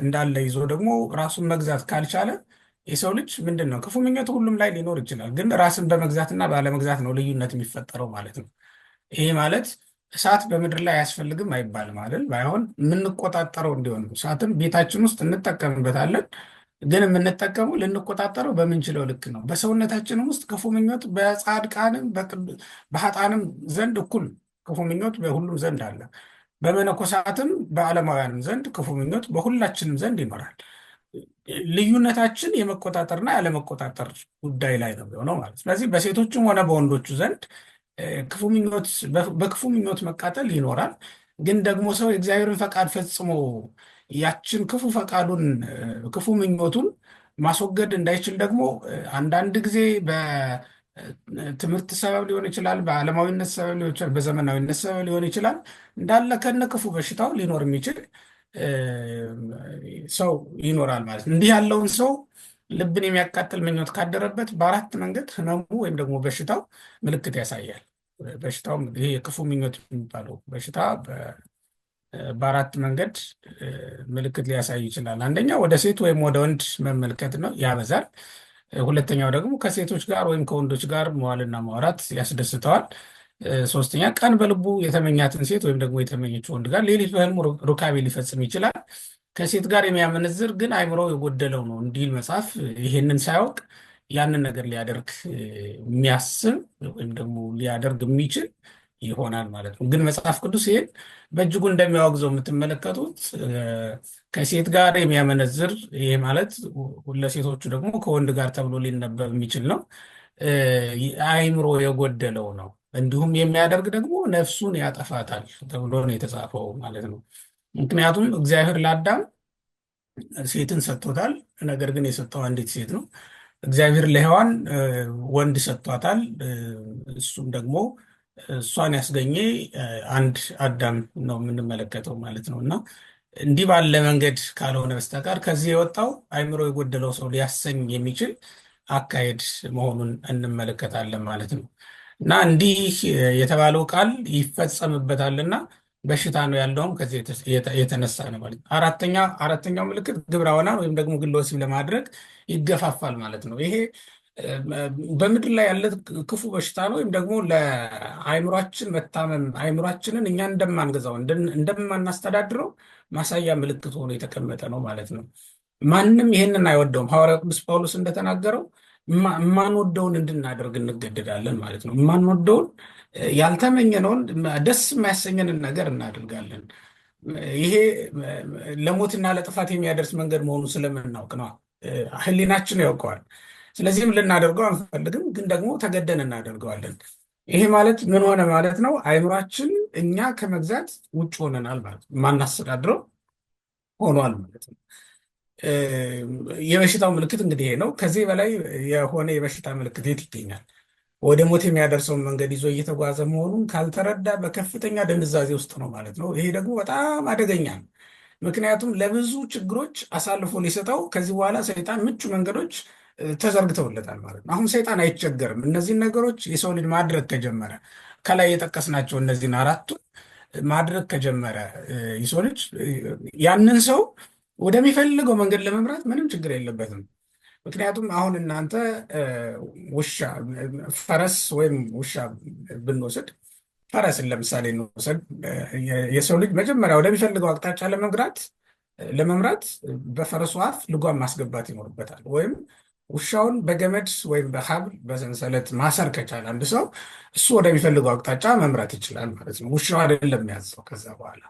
እንዳለ ይዞ ደግሞ ራሱን መግዛት ካልቻለ የሰው ልጅ ምንድን ነው? ክፉ ምኞት ሁሉም ላይ ሊኖር ይችላል። ግን ራስን በመግዛትና ባለመግዛት ነው ልዩነት የሚፈጠረው ማለት ነው። ይሄ ማለት እሳት በምድር ላይ አያስፈልግም አይባልም አይደል? ባይሆን የምንቆጣጠረው እንዲሆን እሳትን ቤታችን ውስጥ እንጠቀምበታለን። ግን የምንጠቀመው ልንቆጣጠረው በምንችለው ልክ ነው። በሰውነታችንም ውስጥ ክፉ ምኞት በጻድቃንም በኃጥአንም ዘንድ እኩል ክፉ ምኞት በሁሉም ዘንድ አለ። በመነኮሳትም በዓለማውያንም ዘንድ ክፉ ምኞት በሁላችንም ዘንድ ይኖራል። ልዩነታችን የመቆጣጠርና ያለመቆጣጠር ጉዳይ ላይ ነው የሚሆነው ማለት። ስለዚህ በሴቶችም ሆነ በወንዶቹ ዘንድ በክፉ ምኞት መቃጠል ይኖራል። ግን ደግሞ ሰው የእግዚአብሔርን ፈቃድ ፈጽሞ ያችን ክፉ ፈቃዱን ክፉ ምኞቱን ማስወገድ እንዳይችል ደግሞ አንዳንድ ጊዜ በትምህርት ሰበብ ሊሆን ይችላል፣ በዓለማዊነት ሰበብ ሊሆን ይችላል፣ በዘመናዊነት ሰበብ ሊሆን ይችላል። እንዳለ ከነ ክፉ በሽታው ሊኖር የሚችል ሰው ይኖራል ማለት ነው። እንዲህ ያለውን ሰው ልብን የሚያቃጥል ምኞት ካደረበት በ4 መንገድ ህመሙ ወይም ደግሞ በሽታው ምልክት ያሳያል። በሽታው ይሄ የክፉ ምኞት የሚባለው በሽታ በ4 መንገድ ምልክት ሊያሳይ ይችላል። አንደኛው ወደ ሴት ወይም ወደ ወንድ መመልከት ነው፣ ያበዛል። ሁለተኛው ደግሞ ከሴቶች ጋር ወይም ከወንዶች ጋር መዋልና ማውራት ያስደስተዋል። ሶስተኛ ቀን በልቡ የተመኛትን ሴት ወይም ደግሞ የተመኘችው ወንድ ጋር ሌሊት በህልሙ ሩካቤ ሊፈጽም ይችላል። ከሴት ጋር የሚያመነዝር ግን አእምሮ የጎደለው ነው እንዲል መጽሐፍ ይሄንን ሳያውቅ ያንን ነገር ሊያደርግ የሚያስብ ወይም ደግሞ ሊያደርግ የሚችል ይሆናል ማለት ነው። ግን መጽሐፍ ቅዱስ ይሄን በእጅጉ እንደሚያወግዘው የምትመለከቱት ከሴት ጋር የሚያመነዝር ይሄ ማለት ለሴቶቹ ደግሞ ከወንድ ጋር ተብሎ ሊነበብ የሚችል ነው። አእምሮ የጎደለው ነው። እንዲሁም የሚያደርግ ደግሞ ነፍሱን ያጠፋታል ተብሎ ነው የተጻፈው ማለት ነው። ምክንያቱም እግዚአብሔር ለአዳም ሴትን ሰጥቶታል። ነገር ግን የሰጠው አንዲት ሴት ነው። እግዚአብሔር ለሔዋን ወንድ ሰጥቷታል። እሱም ደግሞ እሷን ያስገኘ አንድ አዳም ነው የምንመለከተው ማለት ነው። እና እንዲህ ባለ መንገድ ካልሆነ በስተቀር ከዚህ የወጣው አእምሮ የጎደለው ሰው ሊያሰኝ የሚችል አካሄድ መሆኑን እንመለከታለን ማለት ነው። እና እንዲህ የተባለው ቃል ይፈጸምበታልና በሽታ ነው ያለውም ከዚህ የተነሳ ነው ማለት ነው። አራተኛው ምልክት ግብረ አበራን ወይም ደግሞ ግለ ወሲብ ለማድረግ ይገፋፋል ማለት ነው። ይሄ በምድር ላይ ያለ ክፉ በሽታ ነው፣ ወይም ደግሞ ለአእምሯችን መታመም አእምሯችንን እኛ እንደማንገዛው እንደማናስተዳድረው ማሳያ ምልክት ሆኖ የተቀመጠ ነው ማለት ነው። ማንም ይሄንን አይወደውም። ሐዋርያው ቅዱስ ጳውሎስ እንደተናገረው የማንወደውን እንድናደርግ እንገደዳለን ማለት ነው። የማንወደውን ያልተመኘነውን ደስ የማያሰኘንን ነገር እናደርጋለን። ይሄ ለሞትና ለጥፋት የሚያደርስ መንገድ መሆኑ ስለምናውቅ ነው። ሕሊናችን ያውቀዋል። ስለዚህም ልናደርገው አንፈልግም፣ ግን ደግሞ ተገደን እናደርገዋለን። ይሄ ማለት ምን ሆነ ማለት ነው? አእምሯችን እኛ ከመግዛት ውጭ ሆነናል ማለት ነው። የማናስተዳድረው ሆኗል ማለት ነው። የበሽታው ምልክት እንግዲህ ይሄ ነው። ከዚህ በላይ የሆነ የበሽታ ምልክት የት ይገኛል? ወደ ሞት የሚያደርሰውን መንገድ ይዞ እየተጓዘ መሆኑን ካልተረዳ በከፍተኛ ድንዛዜ ውስጥ ነው ማለት ነው። ይሄ ደግሞ በጣም አደገኛ ነው። ምክንያቱም ለብዙ ችግሮች አሳልፎ ሊሰጠው ከዚህ በኋላ ሰይጣን ምቹ መንገዶች ተዘርግተውለታል ማለት ነው። አሁን ሰይጣን አይቸገርም። እነዚህን ነገሮች የሰው ልጅ ማድረግ ከጀመረ ከላይ የጠቀስናቸው እነዚህን አራቱ ማድረግ ከጀመረ የሰው ልጅ ያንን ሰው ወደሚፈልገው መንገድ ለመምራት ምንም ችግር የለበትም። ምክንያቱም አሁን እናንተ ውሻ፣ ፈረስ ወይም ውሻ ብንወስድ፣ ፈረስን ለምሳሌ እንወስድ። የሰው ልጅ መጀመሪያ ወደሚፈልገው አቅጣጫ ለመምራት በፈረሱ አፍ ልጓም ማስገባት ይኖርበታል። ወይም ውሻውን በገመድ ወይም በሀብል በሰንሰለት ማሰር ከቻለ አንድ ሰው እሱ ወደሚፈልገው አቅጣጫ መምራት ይችላል ማለት ነው። ውሻው አይደለም የሚያዘው ከዛ በኋላ፣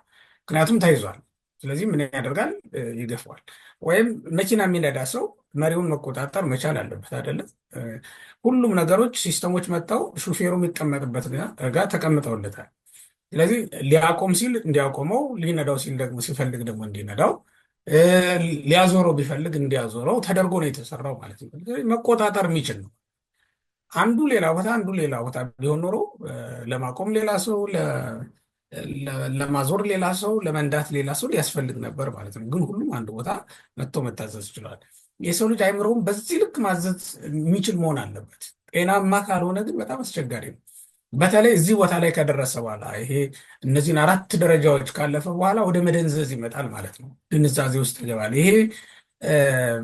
ምክንያቱም ተይዟል። ስለዚህ ምን ያደርጋል? ይገፋዋል። ወይም መኪና የሚነዳ ሰው መሪውን መቆጣጠር መቻል አለበት አይደለም? ሁሉም ነገሮች ሲስተሞች መጥተው ሹፌሩ የሚቀመጥበት ጋር ተቀምጠውለታል። ስለዚህ ሊያቆም ሲል እንዲያቆመው፣ ሊነዳው ሲል ደግሞ ሲፈልግ ደግሞ እንዲነዳው፣ ሊያዞረው ቢፈልግ እንዲያዞረው ተደርጎ ነው የተሰራው ማለት ነው። መቆጣጠር የሚችል ነው። አንዱ ሌላ ቦታ አንዱ ሌላ ቦታ ቢሆን ኖሮ ለማቆም ሌላ ሰው፣ ለማዞር ሌላ ሰው፣ ለመንዳት ሌላ ሰው ሊያስፈልግ ነበር ማለት ነው። ግን ሁሉም አንድ ቦታ መጥቶ መታዘዝ ይችላል። የሰው ልጅ አይምሮውን በዚህ ልክ ማዘዝ የሚችል መሆን አለበት። ጤናማ ካልሆነ ግን በጣም አስቸጋሪ ነው። በተለይ እዚህ ቦታ ላይ ከደረሰ በኋላ ይሄ እነዚህን አራት ደረጃዎች ካለፈ በኋላ ወደ መደንዘዝ ይመጣል ማለት ነው። ድንዛዜ ውስጥ ይገባል። ይሄ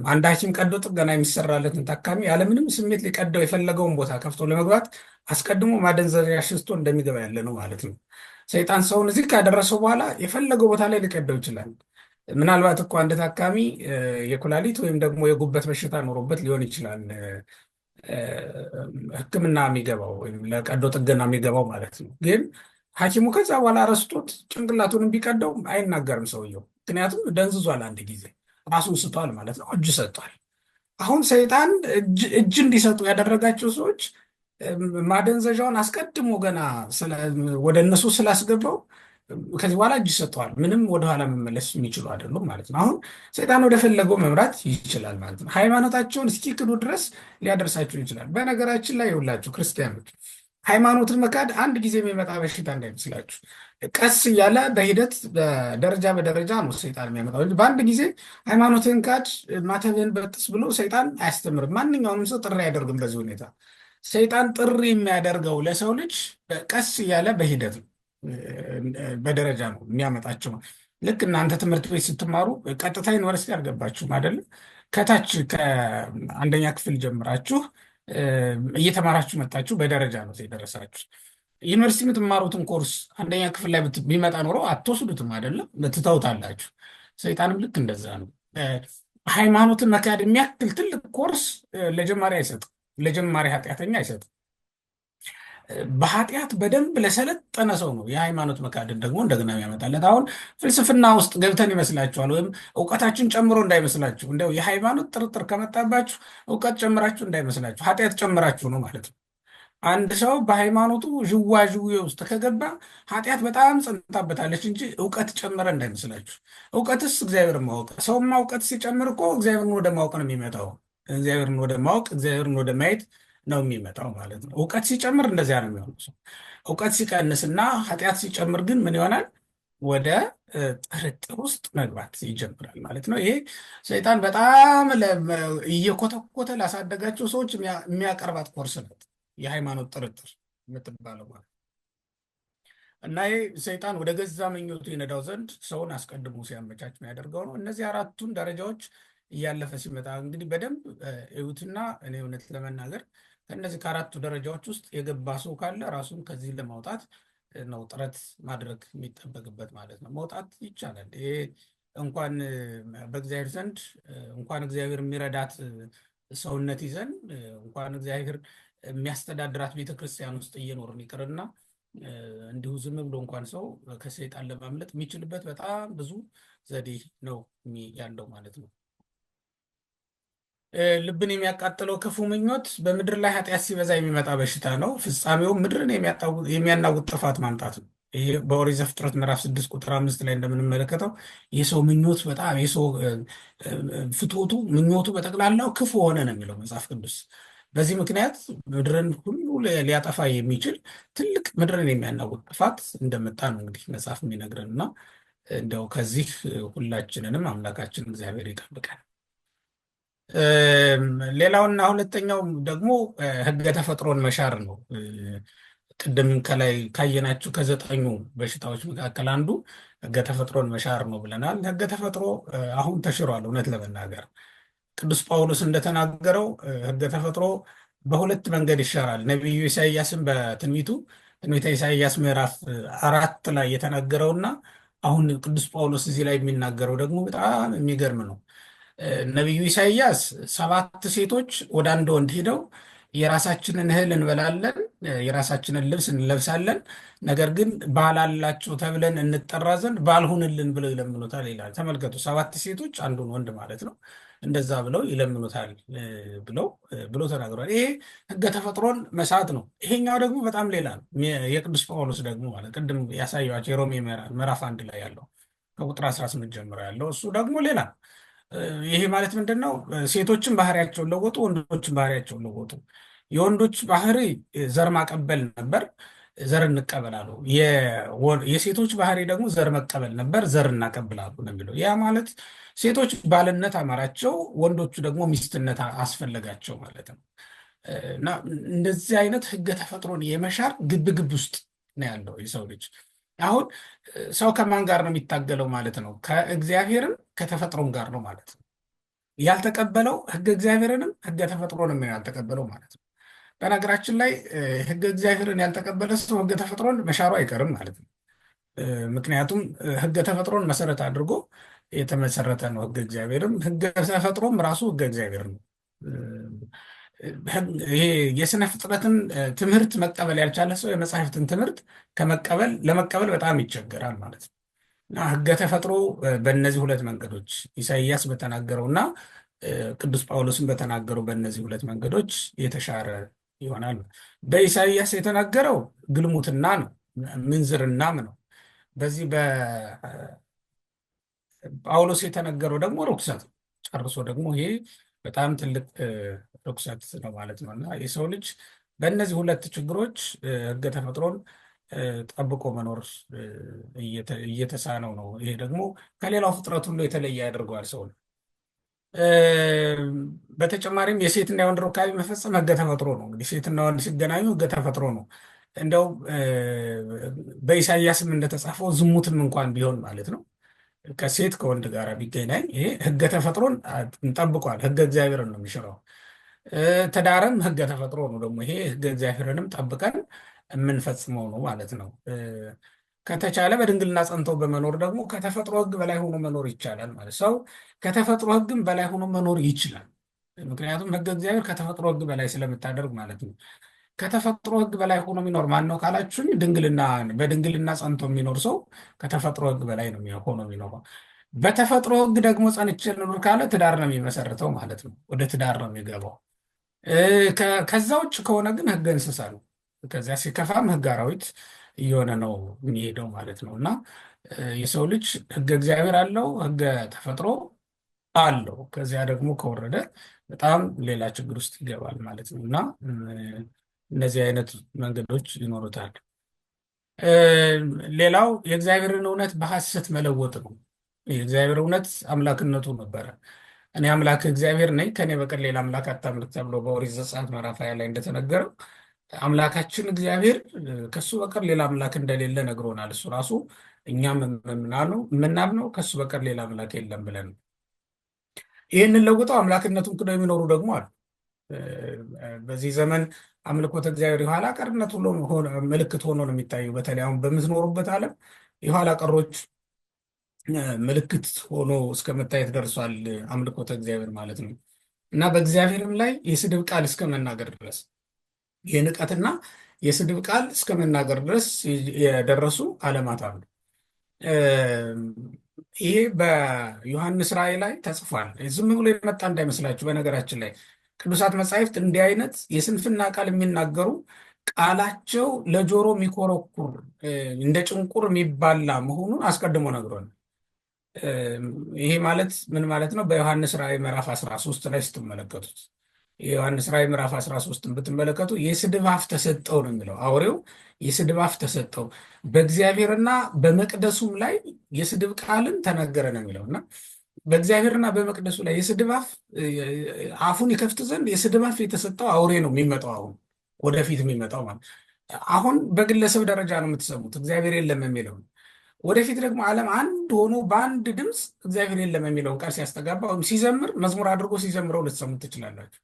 አንድ ሐኪም ቀዶ ጥገና የሚሰራለትን ታካሚ ያለምንም ስሜት ሊቀደው የፈለገውን ቦታ ከፍቶ ለመግባት አስቀድሞ ማደንዘዣ ሽስቶ እንደሚገባ ያለ ነው ማለት ነው። ሰይጣን ሰውን እዚህ ካደረሰው በኋላ የፈለገው ቦታ ላይ ሊቀደው ይችላል። ምናልባት እኮ አንድ ታካሚ የኩላሊት ወይም ደግሞ የጉበት በሽታ ኖሮበት ሊሆን ይችላል ሕክምና የሚገባው ወይም ለቀዶ ጥገና የሚገባው ማለት ነው። ግን ሐኪሙ ከዛ በኋላ ረስቶት ጭንቅላቱንም ቢቀደው አይናገርም ሰውየው፣ ምክንያቱም ደንዝዟል። አንድ ጊዜ ራሱን ስቷል ማለት ነው። እጅ ሰጥቷል። አሁን ሰይጣን እጅ እንዲሰጡ ያደረጋቸው ሰዎች ማደንዘዣውን አስቀድሞ ገና ወደ እነሱ ስላስገባው ከዚህ በኋላ እጅ ሰጥተዋል። ምንም ወደኋላ መመለስ የሚችሉ አይደሉም ማለት ነው። አሁን ሰይጣን ወደፈለገው መምራት ይችላል ማለት ነው። ሃይማኖታቸውን እስኪክዱ ድረስ ሊያደርሳቸው ይችላል። በነገራችን ላይ የሁላችሁ ክርስቲያኖች ሃይማኖትን መካድ አንድ ጊዜ የሚመጣ በሽታ እንዳይመስላችሁ። ቀስ እያለ በሂደት በደረጃ በደረጃ ነው ሰይጣን የሚያመጣው እንጂ በአንድ ጊዜ ሃይማኖትን ካድ፣ ማተብህን በጥስ ብሎ ሰይጣን አያስተምርም። ማንኛውንም ሰው ጥሪ አያደርግም። በዚህ ሁኔታ ሰይጣን ጥሪ የሚያደርገው ለሰው ልጅ ቀስ እያለ በሂደት ነው፣ በደረጃ ነው የሚያመጣቸው። ልክ እናንተ ትምህርት ቤት ስትማሩ ቀጥታ ዩኒቨርሲቲ አልገባችሁም አይደለም። ከታች ከአንደኛ ክፍል ጀምራችሁ እየተማራችሁ መጣችሁ፣ በደረጃ ነው የደረሳችሁ። ዩኒቨርሲቲ የምትማሩትን ኮርስ አንደኛ ክፍል ላይ ቢመጣ ኖሮ አትወስዱትም አይደለም፣ ትተውታላችሁ። ሰይጣንም ልክ እንደዛ ነው። ሃይማኖትን መካድ የሚያክል ትልቅ ኮርስ ለጀማሪ አይሰጥም፣ ለጀማሪ ኃጢአተኛ አይሰጥም። በኃጢአት በደንብ ለሰለጠነ ሰው ነው የሃይማኖት መካድን ደግሞ እንደገና ያመጣለት። አሁን ፍልስፍና ውስጥ ገብተን ይመስላችኋል፣ ወይም እውቀታችን ጨምሮ እንዳይመስላችሁ። እንደው የሃይማኖት ጥርጥር ከመጣባችሁ እውቀት ጨምራችሁ እንዳይመስላችሁ፣ ኃጢአት ጨምራችሁ ነው ማለት ነው። አንድ ሰው በሃይማኖቱ ዥዋዥዌ ውስጥ ከገባ ኃጢአት በጣም ጸንታበታለች እንጂ እውቀት ጨመረ እንዳይመስላችሁ። እውቀትስ እግዚአብሔርን ማወቅ፣ ሰውማ እውቀት ሲጨምር እኮ እግዚአብሔርን ወደ ማወቅ ነው የሚመጣው። እግዚአብሔርን ወደ ማወቅ፣ እግዚአብሔርን ወደ ማየት ነው የሚመጣው ማለት ነው። እውቀት ሲጨምር እንደዚያ ነው የሚሆነው ሰው። እውቀት ሲቀንስና ኃጢአት ሲጨምር ግን ምን ይሆናል? ወደ ጥርጥር ውስጥ መግባት ይጀምራል ማለት ነው። ይሄ ሰይጣን በጣም እየኮተኮተ ላሳደጋቸው ሰዎች የሚያቀርባት ኮርስ ናት። የሃይማኖት ጥርጥር የምትባለው ማለት እና ይህ ሰይጣን ወደ ገዛ ምኞቱ ይነዳው ዘንድ ሰውን አስቀድሞ ሲያመቻች የሚያደርገው ነው። እነዚህ አራቱን ደረጃዎች እያለፈ ሲመጣ እንግዲህ በደንብ እዩትና እኔ እውነት ለመናገር ከእነዚህ ከአራቱ ደረጃዎች ውስጥ የገባ ሰው ካለ ራሱን ከዚህ ለማውጣት ነው ጥረት ማድረግ የሚጠበቅበት ማለት ነው። መውጣት ይቻላል። ይሄ እንኳን በእግዚአብሔር ዘንድ እንኳን እግዚአብሔር የሚረዳት ሰውነት ይዘን እንኳን እግዚአብሔር የሚያስተዳድራት ቤተክርስቲያን ውስጥ እየኖርን ይቅርና እንዲሁ ዝም ብሎ እንኳን ሰው ከሰይጣን ለማምለጥ የሚችልበት በጣም ብዙ ዘዴ ነው ያለው ማለት ነው። ልብን የሚያቃጥለው ክፉ ምኞት በምድር ላይ ኃጢአት ሲበዛ የሚመጣ በሽታ ነው። ፍጻሜው ምድርን የሚያናውጥ ጥፋት ማምጣት ነው። ይሄ በኦሪት ዘፍጥረት ምዕራፍ 6 ቁጥር 5 ላይ እንደምንመለከተው የሰው ምኞት በጣም የሰው ፍትወቱ ምኞቱ በጠቅላላው ክፉ ሆነ ነው የሚለው መጽሐፍ ቅዱስ። በዚህ ምክንያት ምድርን ሁሉ ሊያጠፋ የሚችል ትልቅ ምድርን የሚያናውጥ ጥፋት እንደመጣ ነው እንግዲህ መጽሐፍ የሚነግረን እና እንደው ከዚህ ሁላችንንም አምላካችን እግዚአብሔር ይጠብቃል። ሌላውና ሁለተኛው ደግሞ ሕገ ተፈጥሮን መሻር ነው። ቅድም ከላይ ካየናችሁ ከ9 በሽታዎች መካከል አንዱ ሕገ ተፈጥሮን መሻር ነው ብለናል። ሕገ ተፈጥሮ አሁን ተሽሯል። እውነት ለመናገር ቅዱስ ጳውሎስ እንደተናገረው ሕገ ተፈጥሮ በሁለት መንገድ ይሻራል። ነቢዩ ኢሳይያስን በትንቢቱ ትንቢተ ኢሳይያስ ምዕራፍ 4 ላይ የተናገረውና አሁን ቅዱስ ጳውሎስ እዚህ ላይ የሚናገረው ደግሞ በጣም የሚገርም ነው። ነቢዩ ኢሳይያስ 7 ሴቶች ወደ አንድ ወንድ ሄደው የራሳችንን እህል እንበላለን፣ የራሳችንን ልብስ እንለብሳለን፣ ነገር ግን ባል አላቸው ተብለን እንጠራ ዘንድ ባልሁንልን ብለው ይለምኑታል ይላል። ተመልከቱ፣ 7 ሴቶች አንዱን ወንድ ማለት ነው እንደዛ ብለው ይለምኑታል ብሎ ተናግሯል። ይሄ ሕገ ተፈጥሮን መሳት ነው። ይሄኛው ደግሞ በጣም ሌላ ነው። የቅዱስ ጳውሎስ ደግሞ ማለት ቅድም ያሳየኋቸው የሮሜ ምዕራፍ 1 ላይ ያለው ከቁጥር 18 ጀምሮ ያለው እሱ ደግሞ ሌላ ነው። ይሄ ማለት ምንድን ነው? ሴቶችን ባህሪያቸውን ለወጡ፣ ወንዶችን ባህሪያቸውን ለወጡ። የወንዶች ባህሪ ዘር ማቀበል ነበር፣ ዘር እንቀበላሉ። የሴቶች ባህሪ ደግሞ ዘር መቀበል ነበር፣ ዘር እናቀብላሉ ነው የሚለው። ያ ማለት ሴቶች ባልነት አማራቸው፣ ወንዶቹ ደግሞ ሚስትነት አስፈለጋቸው ማለት ነው። እና እንደዚህ አይነት ሕገ ተፈጥሮን የመሻር ግብግብ ውስጥ ነው ያለው የሰው ልጅ። አሁን ሰው ከማን ጋር ነው የሚታገለው ማለት ነው? ከእግዚአብሔርም ከተፈጥሮም ጋር ነው ማለት ነው። ያልተቀበለው ሕገ እግዚአብሔርንም ሕገ ተፈጥሮንም ያልተቀበለው ማለት ነው። በነገራችን ላይ ሕገ እግዚአብሔርን ያልተቀበለ ሰው ሕገ ተፈጥሮን መሻሩ አይቀርም ማለት ነው። ምክንያቱም ሕገ ተፈጥሮን መሰረት አድርጎ የተመሰረተ ነው ሕገ እግዚአብሔርም። ሕገ ተፈጥሮም ራሱ ሕገ እግዚአብሔር ነው። ይሄ የስነ ፍጥረትን ትምህርት መቀበል ያልቻለ ሰው የመጽሐፍትን ትምህርት ለመቀበል በጣም ይቸገራል ማለት ነው። እና ሕገ ተፈጥሮ በእነዚህ ሁለት መንገዶች ኢሳይያስ በተናገረው እና ቅዱስ ጳውሎስን በተናገረው በእነዚህ ሁለት መንገዶች የተሻረ ይሆናል። በኢሳይያስ የተናገረው ግልሙትና ነው፣ ምንዝርናም ነው። በዚህ በጳውሎስ የተነገረው ደግሞ ርኩሰት ነው። ጨርሶ ደግሞ ይሄ በጣም ትልቅ ርኩሰት ነው ማለት ነው። እና የሰው ልጅ በእነዚህ ሁለት ችግሮች ሕገ ተፈጥሮን ጠብቆ መኖር እየተሳነው ነው። ይሄ ደግሞ ከሌላው ፍጥረት ሁሉ የተለየ ያደርገዋል ሰውን። በተጨማሪም የሴትና የወንድ ሩካቤ መፈጸም ሕገ ተፈጥሮ ነው። እንግዲህ ሴትና ወንድ ሲገናኙ ሕገ ተፈጥሮ ነው። እንደው በኢሳይያስም እንደተጻፈው ዝሙትም እንኳን ቢሆን ማለት ነው ከሴት ከወንድ ጋር ቢገናኝ ይሄ ሕገ ተፈጥሮን እንጠብቋል። ሕገ እግዚአብሔርን ነው የሚሽረው። ትዳርም ሕገ ተፈጥሮ ነው። ደግሞ ይሄ ሕገ እግዚአብሔርንም ጠብቀን የምንፈጽመው ነው ማለት ነው። ከተቻለ በድንግልና ጸንተው በመኖር ደግሞ ከተፈጥሮ ሕግ በላይ ሆኖ መኖር ይቻላል ማለት ሰው ከተፈጥሮ ሕግም በላይ ሆኖ መኖር ይችላል። ምክንያቱም ሕገ እግዚአብሔር ከተፈጥሮ ሕግ በላይ ስለምታደርግ ማለት ነው። ከተፈጥሮ ሕግ በላይ ሆኖ የሚኖር ማን ነው ካላችሁኝ፣ በድንግልና ጸንቶ የሚኖር ሰው ከተፈጥሮ ሕግ በላይ ነው ሆኖ የሚኖረው። በተፈጥሮ ሕግ ደግሞ ጸንቼ ልኖር ካለ ትዳር ነው የሚመሰርተው ማለት ነው። ወደ ትዳር ነው የሚገባው። ከዛ ውጭ ከሆነ ግን ሕገ እንስሳ ነው። ከዚያ ሲከፋም ህግ አራዊት እየሆነ ነው የሚሄደው ማለት ነው። እና የሰው ልጅ ህገ እግዚአብሔር አለው፣ ህገ ተፈጥሮ አለው። ከዚያ ደግሞ ከወረደ በጣም ሌላ ችግር ውስጥ ይገባል ማለት ነው። እና እነዚህ አይነት መንገዶች ይኖሩታል። ሌላው የእግዚአብሔርን እውነት በሐሰት መለወጥ ነው። የእግዚአብሔር እውነት አምላክነቱ ነበረ። እኔ አምላክ እግዚአብሔር ነኝ፣ ከኔ በቀር ሌላ አምላክ አታምልክ ተብሎ በኦሪት ዘጸአት ምዕራፍ 20 ላይ እንደተነገረው አምላካችን እግዚአብሔር ከሱ በቀር ሌላ አምላክ እንደሌለ ነግሮናል። እሱ ራሱ እኛም የምናምነው ከሱ በቀር ሌላ አምላክ የለም ብለን ነው። ይህንን ለውጠው አምላክነቱን ክደው የሚኖሩ ደግሞ አሉ። በዚህ ዘመን አምልኮተ እግዚአብሔር የኋላ ቀርነት ምልክት ሆኖ ነው የሚታየው። በተለይ አሁን በምትኖሩበት ዓለም የኋላ ቀሮች ምልክት ሆኖ እስከ መታየት ደርሷል አምልኮተ እግዚአብሔር ማለት ነው። እና በእግዚአብሔርም ላይ የስድብ ቃል እስከ መናገር ድረስ የንቀትና የስድብ ቃል እስከ መናገር ድረስ የደረሱ ዓለማት አሉ። ይሄ በዮሐንስ ራእይ ላይ ተጽፏል። ዝም ብሎ የመጣ እንዳይመስላችሁ። በነገራችን ላይ ቅዱሳት መጻሕፍት እንዲህ አይነት የስንፍና ቃል የሚናገሩ ቃላቸው ለጆሮ የሚኮረኩር እንደ ጭንቁር የሚባላ መሆኑን አስቀድሞ ነግሮን። ይሄ ማለት ምን ማለት ነው? በዮሐንስ ራእይ ምዕራፍ 13 ላይ ስትመለከቱት የዮሐንስ ራእይ ምዕራፍ 13ን ብትመለከቱ የስድብ አፍ ተሰጠው ነው የሚለው። አውሬው የስድብ አፍ ተሰጠው፣ በእግዚአብሔርና በመቅደሱም ላይ የስድብ ቃልን ተናገረ ነው የሚለው እና በእግዚአብሔርና በመቅደሱ ላይ የስድብ አፍ አፉን ይከፍት ዘንድ የስድብ አፍ የተሰጠው አውሬ ነው የሚመጣው። አሁን ወደፊት የሚመጣው ማለት አሁን በግለሰብ ደረጃ ነው የምትሰሙት እግዚአብሔር የለም የሚለው። ወደፊት ደግሞ ዓለም አንድ ሆኖ በአንድ ድምፅ እግዚአብሔር የለም የሚለውን ቃል ሲያስተጋባ ወይም ሲዘምር መዝሙር አድርጎ ሲዘምረው ልትሰሙት ትችላላችሁ።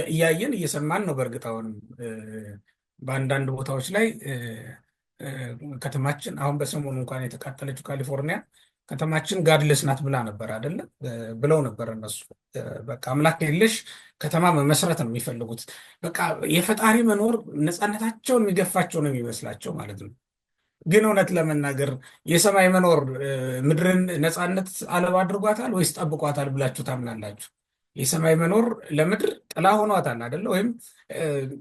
እያየን እየሰማን ነው። በእርግጥ አሁን በአንዳንድ ቦታዎች ላይ ከተማችን አሁን በሰሞኑ እንኳን የተቃጠለችው ካሊፎርኒያ ከተማችን ጋድለስ ናት ብላ ነበር አይደለም ብለው ነበር እነሱ። በቃ አምላክ የለሽ ከተማ መመስረት ነው የሚፈልጉት። በቃ የፈጣሪ መኖር ነፃነታቸውን የሚገፋቸው ነው የሚመስላቸው ማለት ነው። ግን እውነት ለመናገር የሰማይ መኖር ምድርን ነፃነት አልባ አድርጓታል ወይስ ጠብቋታል ብላችሁ ታምናላችሁ? የሰማይ መኖር ለምድር ጥላ ሆኗታል አይደለ? ወይም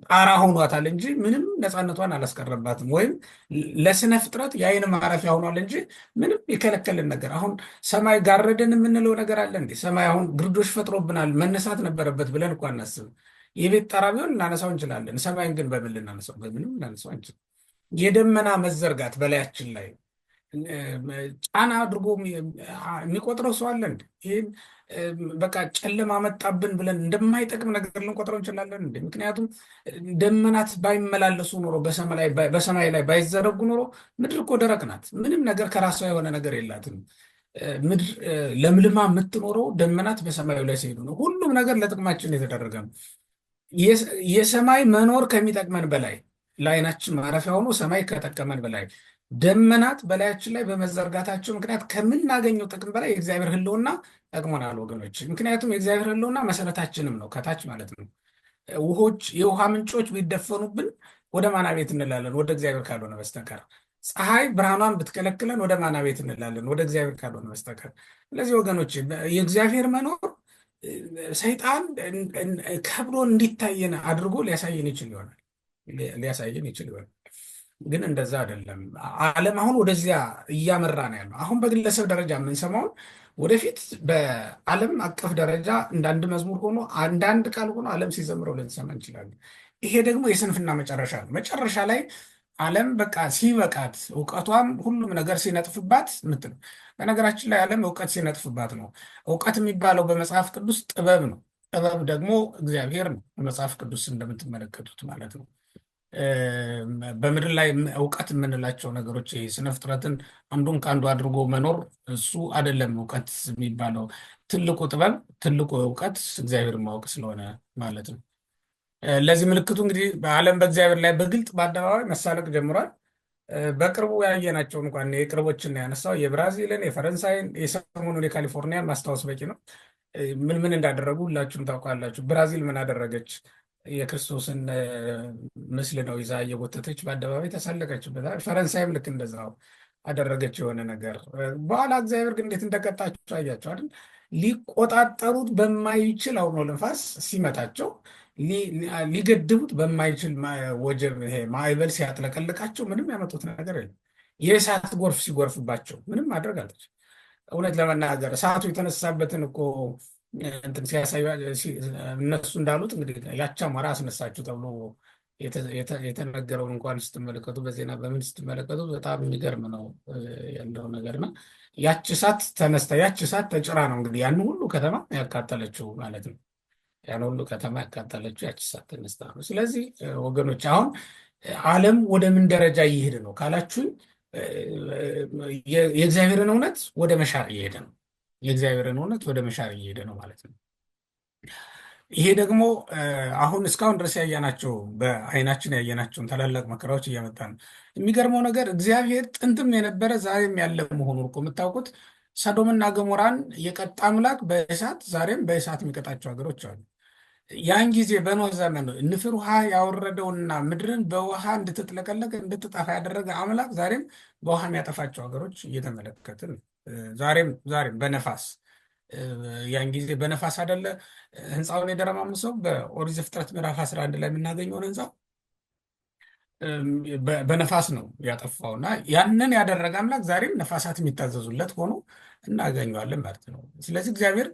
ጣራ ሆኗታል እንጂ ምንም ነፃነቷን አላስቀረባትም። ወይም ለስነ ፍጥረት የአይን ማረፊያ ሆኗል እንጂ ምንም የከለከልን ነገር። አሁን ሰማይ ጋረደን የምንለው ነገር አለ እንዴ? ሰማይ አሁን ግርዶሽ ፈጥሮብናል መነሳት ነበረበት ብለን እኮ አናስብም። የቤት ጣራ ቢሆን ልናነሳው እንችላለን። ሰማይን ግን በምን ልናነሳው? በምንም ልናነሳው አንችልም። የደመና መዘርጋት በላያችን ላይ ጫና አድርጎ የሚቆጥረው ሰው አለ እንዴ? ይህን በቃ ጨለማ መጣብን ብለን እንደማይጠቅም ነገር ልንቆጥረው እንችላለን እንዴ? ምክንያቱም ደመናት ባይመላለሱ ኖሮ በሰማይ ላይ ባይዘረጉ ኖሮ ምድር እኮ ደረቅ ናት። ምንም ነገር ከራሷ የሆነ ነገር የላትም። ምድር ለምልማ የምትኖረው ደመናት በሰማዩ ላይ ሲሄዱ ነው። ሁሉም ነገር ለጥቅማችን የተደረገ ነው። የሰማይ መኖር ከሚጠቅመን በላይ ለዓይናችን ማረፊያ ሆኖ ሰማይ ከጠቀመን በላይ ደመናት በላያችን ላይ በመዘርጋታቸው ምክንያት ከምናገኘው ጥቅም በላይ የእግዚአብሔር ሕልውና ጠቅሞናል ወገኖች። ምክንያቱም የእግዚአብሔር ሕልውና መሰረታችንም ነው፣ ከታች ማለት ነው። የውሃ ምንጮች ቢደፈኑብን ወደ ማና ቤት እንላለን? ወደ እግዚአብሔር ካልሆነ በስተቀር። ፀሐይ ብርሃኗን ብትከለክለን ወደ ማና ቤት እንላለን? ወደ እግዚአብሔር ካልሆነ በስተቀር። ስለዚህ ወገኖች የእግዚአብሔር መኖር ሰይጣን ከብዶ እንዲታየን አድርጎ ሊያሳየን ይችል ይሆናል። ግን እንደዛ አይደለም። ዓለም አሁን ወደዚያ እያመራ ነው ያለው። አሁን በግለሰብ ደረጃ የምንሰማውን ወደፊት በዓለም አቀፍ ደረጃ እንዳንድ መዝሙር ሆኖ አንዳንድ ቃል ሆኖ ዓለም ሲዘምረው ልንሰማ እንችላለን። ይሄ ደግሞ የስንፍና መጨረሻ ነው። መጨረሻ ላይ ዓለም በቃ ሲበቃት እውቀቷም ሁሉም ነገር ሲነጥፍባት ምትል። በነገራችን ላይ ዓለም እውቀት ሲነጥፍባት ነው። እውቀት የሚባለው በመጽሐፍ ቅዱስ ጥበብ ነው። ጥበብ ደግሞ እግዚአብሔር ነው። በመጽሐፍ ቅዱስ እንደምትመለከቱት ማለት ነው። በምድር ላይ እውቀት የምንላቸው ነገሮች ስነ ፍጥረትን አንዱን ከአንዱ አድርጎ መኖር እሱ አይደለም እውቀት የሚባለው። ትልቁ ጥበብ ትልቁ እውቀት እግዚአብሔር ማወቅ ስለሆነ ማለት ነው። ለዚህ ምልክቱ እንግዲህ በዓለም በእግዚአብሔር ላይ በግልጥ በአደባባይ መሳለቅ ጀምሯል። በቅርቡ ያየናቸው እንኳን የቅርቦችን ያነሳው የብራዚልን፣ የፈረንሳይን፣ የሰሞኑን የካሊፎርኒያን ማስታወስ በቂ ነው። ምን ምን እንዳደረጉ ሁላችሁም ታውቃላችሁ። ብራዚል ምን አደረገች? የክርስቶስን ምስል ነው ይዛ እየጎተተች በአደባባይ ተሳለቀችበት። ፈረንሳይም ልክ እንደዛው አደረገች የሆነ ነገር። በኋላ እግዚአብሔር ግን እንዴት እንደቀጣቸው አያቸው አይደል? ሊቆጣጠሩት በማይችል አውሎ ነፋስ ሲመታቸው ሊገድቡት በማይችል ወጀብ ይሄ ማዕበል ሲያጥለቀልቃቸው ምንም ያመጡት ነገር የለም። የእሳት ጎርፍ ሲጎርፍባቸው ምንም ማድረግ አልተቻለም። እውነት ለመናገር እሳቱ የተነሳበትን እኮ እንትን ሲያሳዩ እነሱ እንዳሉት እንግዲህ ያቺ አሞራ አስነሳችሁ ተብሎ የተነገረውን እንኳን ስትመለከቱ በዜና በምን ስትመለከቱ በጣም የሚገርም ነው ያለው ነገርና ያቺ እሳት ተነስታ ያቺ እሳት ተጭራ ነው እንግዲህ ያን ሁሉ ከተማ ያቃጠለችው ማለት ነው። ያን ሁሉ ከተማ ያቃጠለችው ያቺ እሳት ተነስታ ነው። ስለዚህ ወገኖች አሁን ዓለም ወደ ምን ደረጃ እየሄደ ነው ካላችሁኝ የእግዚአብሔርን እውነት ወደ መሻር እየሄደ ነው። የእግዚአብሔርን እውነት ወደ መሻር እየሄደ ነው ማለት ነው። ይሄ ደግሞ አሁን እስካሁን ድረስ ያየናቸው በዓይናችን ያየናቸውን ታላላቅ መከራዎች እያመጣ ነው። የሚገርመው ነገር እግዚአብሔር ጥንትም የነበረ ዛሬም ያለ መሆኑን እኮ የምታውቁት ሰዶምና ገሞራን የቀጣ አምላክ በእሳት ዛሬም በእሳት የሚቀጣቸው ሀገሮች አሉ። ያን ጊዜ በኖህ ዘመን ንፍር ውሃ ያወረደውና ምድርን በውሃ እንድትጥለቀለቅ እንድትጠፋ ያደረገ አምላክ ዛሬም በውሃ የሚያጠፋቸው ሀገሮች እየተመለከትን ዛሬም በነፋስ ያን ጊዜ በነፋስ አይደለ ህንፃውን የደረማምሰው በኦሪት ዘፍጥረት ምዕራፍ 11 ላይ የምናገኘውን ህንፃ በነፋስ ነው ያጠፋው እና ያንን ያደረገ አምላክ ዛሬም ነፋሳት የሚታዘዙለት ሆኖ እናገኘዋለን ማለት ነው። ስለዚህ እግዚአብሔር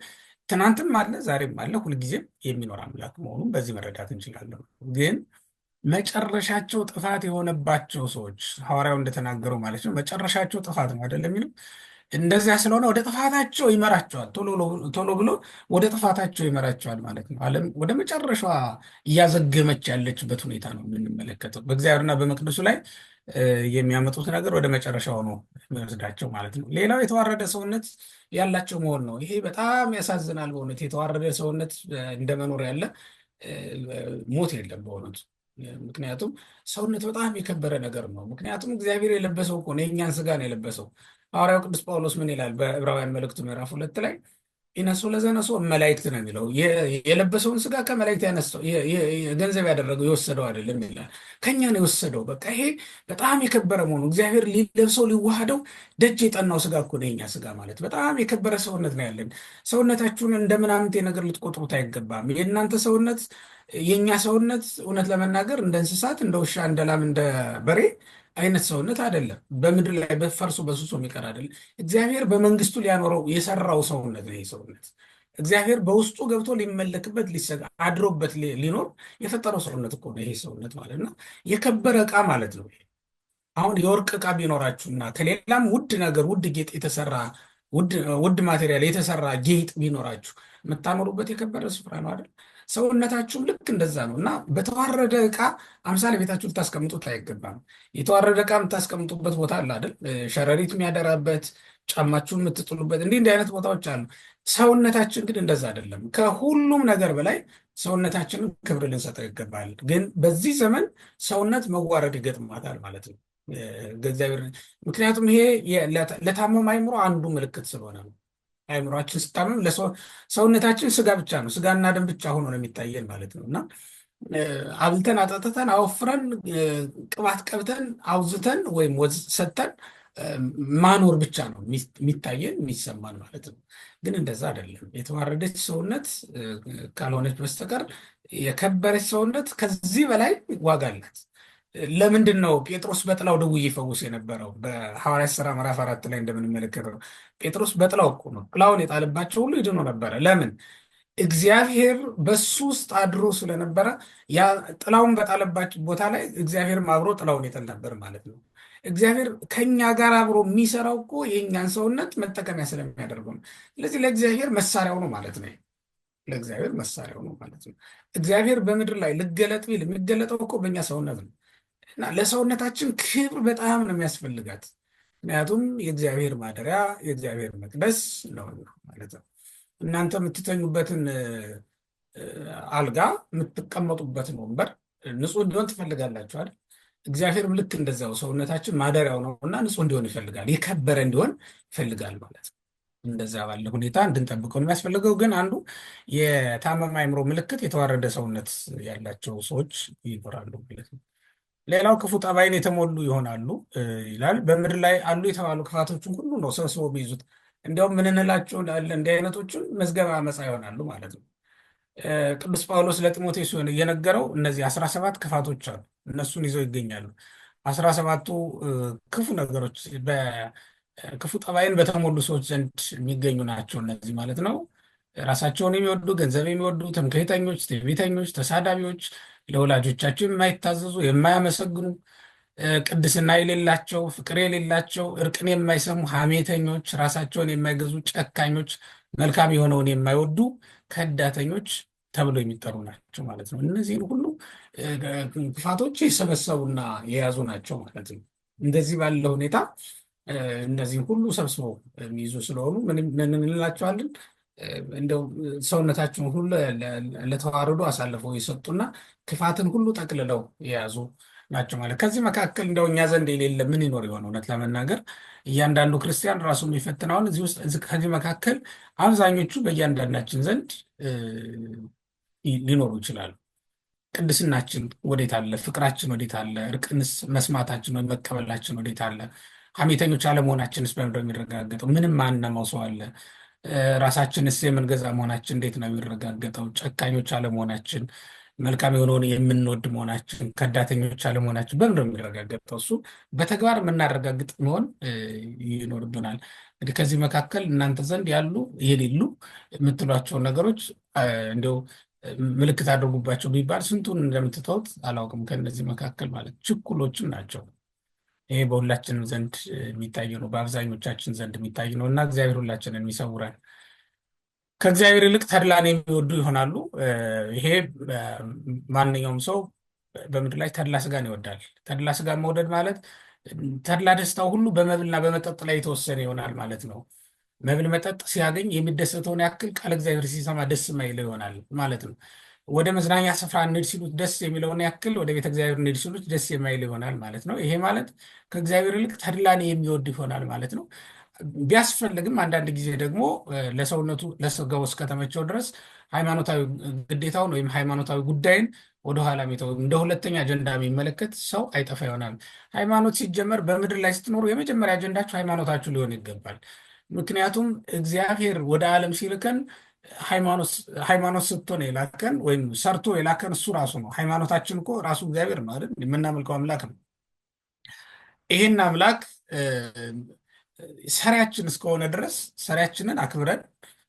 ትናንትም አለ ዛሬም አለ ሁልጊዜም የሚኖር አምላክ መሆኑን በዚህ መረዳት እንችላለን። ግን መጨረሻቸው ጥፋት የሆነባቸው ሰዎች ሐዋርያው እንደተናገረው ማለት ነው መጨረሻቸው ጥፋት ነው አይደለም የሚለው እንደዚያ ስለሆነ ወደ ጥፋታቸው ይመራቸዋል። ቶሎ ብሎ ወደ ጥፋታቸው ይመራቸዋል ማለት ነው። ዓለም ወደ መጨረሻዋ እያዘገመች ያለችበት ሁኔታ ነው የምንመለከተው። በእግዚአብሔርና በመቅደሱ ላይ የሚያመጡት ነገር ወደ መጨረሻው ነው የሚወስዳቸው ማለት ነው። ሌላው የተዋረደ ሰውነት ያላቸው መሆን ነው። ይሄ በጣም ያሳዝናል በእውነት። የተዋረደ ሰውነት እንደመኖር ያለ ሞት የለም በእውነቱ። ምክንያቱም ሰውነት በጣም የከበረ ነገር ነው። ምክንያቱም እግዚአብሔር የለበሰው እኮ ነው፣ የእኛን ስጋ ነው የለበሰው። ሐዋርያው ቅዱስ ጳውሎስ ምን ይላል? በዕብራውያን መልእክቱ ምዕራፍ 2 ላይ ኢነሱ ለዘነሱ መላእክት ነው የሚለው። የለበሰውን ስጋ ከመላእክት ያነሳው ገንዘብ ያደረገው የወሰደው አይደለም ይላል። ከኛ ነው የወሰደው። በቃ ይሄ በጣም የከበረ መሆኑ እግዚአብሔር ሊለብሰው ሊዋሃደው ደጅ የጠናው ስጋ እኮ ነው የኛ ስጋ ማለት። በጣም የከበረ ሰውነት ነው ያለን። ሰውነታችሁን እንደ ምናምንቴ ነገር ልትቆጥሩት አይገባም። የእናንተ ሰውነት የእኛ ሰውነት እውነት ለመናገር እንደ እንስሳት፣ እንደ ውሻ፣ እንደ ላም፣ እንደ በሬ አይነት ሰውነት አይደለም። በምድር ላይ በፈርሶ በሱሶ የሚቀር አይደለም። እግዚአብሔር በመንግስቱ ሊያኖረው የሰራው ሰውነት ነው። ይህ ሰውነት እግዚአብሔር በውስጡ ገብቶ ሊመለክበት ሊሰጋ አድሮበት ሊኖር የፈጠረው ሰውነት እኮ ነው ይሄ ሰውነት ማለት ነው። የከበረ ዕቃ ማለት ነው። አሁን የወርቅ ዕቃ ቢኖራችሁና ከሌላም ውድ ነገር ውድ ጌጥ የተሰራ ውድ ማቴሪያል የተሰራ ጌጥ ቢኖራችሁ የምታኖሩበት የከበረ ስፍራ ነው አይደል? ሰውነታችሁም ልክ እንደዛ ነው እና በተዋረደ ዕቃ አምሳለ ቤታችሁ ልታስቀምጡት አይገባም። የተዋረደ ዕቃ የምታስቀምጡበት ቦታ አለ አይደል? ሸረሪት የሚያደራበት፣ ጫማችሁን የምትጥሉበት እንዲህ አይነት ቦታዎች አሉ። ሰውነታችን ግን እንደዛ አይደለም። ከሁሉም ነገር በላይ ሰውነታችንን ክብር ልንሰጠው ይገባል። ግን በዚህ ዘመን ሰውነት መዋረድ ይገጥማታል ማለት ነው እግዚአብሔር። ምክንያቱም ይሄ ለታመመ አይምሮ አንዱ ምልክት ስለሆነ ነው። አይምሯችን ስታመም ሰውነታችን ስጋ ብቻ ነው፣ ስጋና ደም ብቻ ሆኖ ነው የሚታየን ማለት ነው እና አብልተን አጠጥተን አወፍረን ቅባት ቀብተን አውዝተን ወይም ወዝ ሰተን ማኖር ብቻ ነው የሚታየን የሚሰማን ማለት ነው። ግን እንደዛ አይደለም። የተዋረደች ሰውነት ካልሆነች በስተቀር የከበረች ሰውነት ከዚህ በላይ ዋጋ አላት። ለምንድን ነው ጴጥሮስ በጥላው ድውይ ይፈውስ የነበረው? በሐዋርያት ሥራ ምዕራፍ 4 ላይ እንደምንመለከተው ጴጥሮስ በጥላው እኮ ነው፣ ጥላውን የጣለባቸው ሁሉ ይድኑ ነበረ። ለምን? እግዚአብሔር በሱ ውስጥ አድሮ ስለነበረ። ያ ጥላውን በጣለባቸው ቦታ ላይ እግዚአብሔርም አብሮ ጥላውን ይጥል ነበር ማለት ነው። እግዚአብሔር ከኛ ጋር አብሮ የሚሰራው እኮ የእኛን ሰውነት መጠቀሚያ ስለሚያደርገው ነው። ስለዚህ ለእግዚአብሔር መሳሪያው ነው ማለት ነው። ለእግዚአብሔር መሳሪያው ነው ማለት ነው። እግዚአብሔር በምድር ላይ ልገለጥ ቢል የሚገለጠው እኮ በእኛ ሰውነት ነው እና ለሰውነታችን ክብር በጣም ነው የሚያስፈልጋት። ምክንያቱም የእግዚአብሔር ማደሪያ የእግዚአብሔር መቅደስ ነው ማለት ነው። እናንተ የምትተኙበትን አልጋ የምትቀመጡበትን ወንበር ንጹህ እንዲሆን ትፈልጋላችሁ አይደል? እግዚአብሔርም ልክ እንደዛው ሰውነታችን ማደሪያው ነው እና ንጹህ እንዲሆን ይፈልጋል፣ የከበረ እንዲሆን ይፈልጋል ማለት ነው። እንደዛ ባለ ሁኔታ እንድንጠብቀው ነው የሚያስፈልገው። ግን አንዱ የታመመ አእምሮ ምልክት የተዋረደ ሰውነት ያላቸው ሰዎች ይኖራሉ ማለት ነው። ሌላው ክፉ ጠባይን የተሞሉ ይሆናሉ ይላል። በምድር ላይ አሉ የተባሉ ክፋቶችን ሁሉ ነው ሰብስበው የሚይዙት። እንዲያውም ምን እንላቸው እንዲህ አይነቶቹን መዝገበ አመፃ ይሆናሉ ማለት ነው። ቅዱስ ጳውሎስ ለጢሞቴዎስ የነገረው እነዚህ 17 ክፋቶች አሉ። እነሱን ይዘው ይገኛሉ። 17ቱ ክፉ ነገሮች በክፉ ጠባይን በተሞሉ ሰዎች ዘንድ የሚገኙ ናቸው። እነዚህ ማለት ነው ራሳቸውን የሚወዱ፣ ገንዘብ የሚወዱ፣ ትምክህተኞች፣ ትዕቢተኞች፣ ተሳዳቢዎች፣ ለወላጆቻቸው የማይታዘዙ፣ የማያመሰግኑ፣ ቅድስና የሌላቸው፣ ፍቅር የሌላቸው፣ እርቅን የማይሰሙ፣ ሐሜተኞች፣ ራሳቸውን የማይገዙ፣ ጨካኞች፣ መልካም የሆነውን የማይወዱ፣ ከዳተኞች ተብለው የሚጠሩ ናቸው ማለት ነው። እነዚህን ሁሉ ክፋቶች የሰበሰቡና የያዙ ናቸው ማለት ነው። እንደዚህ ባለ ሁኔታ እነዚህን ሁሉ ሰብስበው የሚይዙ ስለሆኑ ምን እንላቸዋለን? እንደው ሰውነታቸውን ሁሉ ለተዋረዱ አሳልፈው የሰጡና ክፋትን ሁሉ ጠቅልለው የያዙ ናቸው ማለት። ከዚህ መካከል እንደው እኛ ዘንድ የሌለ ምን ይኖር የሆነ? እውነት ለመናገር እያንዳንዱ ክርስቲያን ራሱ የሚፈትነውን ከዚህ መካከል አብዛኞቹ በእያንዳንዳችን ዘንድ ሊኖሩ ይችላሉ። ቅድስናችን ወዴት አለ? ፍቅራችን ወዴት አለ? እርቅንስ መስማታችን ወይም መቀበላችን ወዴት አለ? ሐሜተኞች አለመሆናችንስ በምንድን ነው የሚረጋገጠው? ምንም ማንነማው ሰው አለ? ራሳችንስ የምንገዛ መሆናችን እንዴት ነው የሚረጋገጠው? ጨካኞች አለመሆናችን፣ መልካም የሆነውን የምንወድ መሆናችን፣ ከዳተኞች አለመሆናችን በምንድን ነው የሚረጋገጠው? እሱ በተግባር የምናረጋግጥ መሆን ይኖርብናል። እንግዲህ ከዚህ መካከል እናንተ ዘንድ ያሉ የሌሉ የምትሏቸውን ነገሮች እንዲያው ምልክት አድርጉባቸው ቢባል ስንቱን እንደምትተውት አላውቅም። ከእነዚህ መካከል ማለት ችኩሎችም ናቸው። ይሄ በሁላችንም ዘንድ የሚታይ ነው፣ በአብዛኞቻችን ዘንድ የሚታይ ነው እና እግዚአብሔር ሁላችንን የሚሰውረን። ከእግዚአብሔር ይልቅ ተድላን የሚወዱ ይሆናሉ። ይሄ ማንኛውም ሰው በምድር ላይ ተድላ ስጋን ይወዳል። ተድላ ስጋን መውደድ ማለት ተድላ ደስታው ሁሉ በመብልና በመጠጥ ላይ የተወሰነ ይሆናል ማለት ነው። መብል መጠጥ ሲያገኝ የሚደሰተውን ያክል ቃል እግዚአብሔር ሲሰማ ደስ የማይለው ይሆናል ማለት ነው። ወደ መዝናኛ ስፍራ እንሂድ ሲሉት ደስ የሚለውን ያክል ወደ ቤተ እግዚአብሔር እንሂድ ሲሉት ደስ የማይለው ይሆናል ማለት ነው። ይሄ ማለት ከእግዚአብሔር ይልቅ ተድላን የሚወድ ይሆናል ማለት ነው። ቢያስፈልግም አንዳንድ ጊዜ ደግሞ ለሰውነቱ ለስጋው እስከተመቸው ድረስ ሃይማኖታዊ ግዴታውን ወይም ሃይማኖታዊ ጉዳይን ወደኋላ ሚተው እንደ ሁለተኛ አጀንዳ የሚመለከት ሰው አይጠፋ ይሆናል። ሃይማኖት ሲጀመር በምድር ላይ ስትኖሩ የመጀመሪያ አጀንዳችሁ ሃይማኖታችሁ ሊሆን ይገባል። ምክንያቱም እግዚአብሔር ወደ ዓለም ሲልከን ሃይማኖት ስትሆን የላከን ወይም ሰርቶ የላከን እሱ ራሱ ነው። ሃይማኖታችን እኮ ራሱ እግዚአብሔር ነው አይደል? የምናመልከው አምላክ ነው። ይህን አምላክ ሰሪያችን እስከሆነ ድረስ ሰሪያችንን አክብረን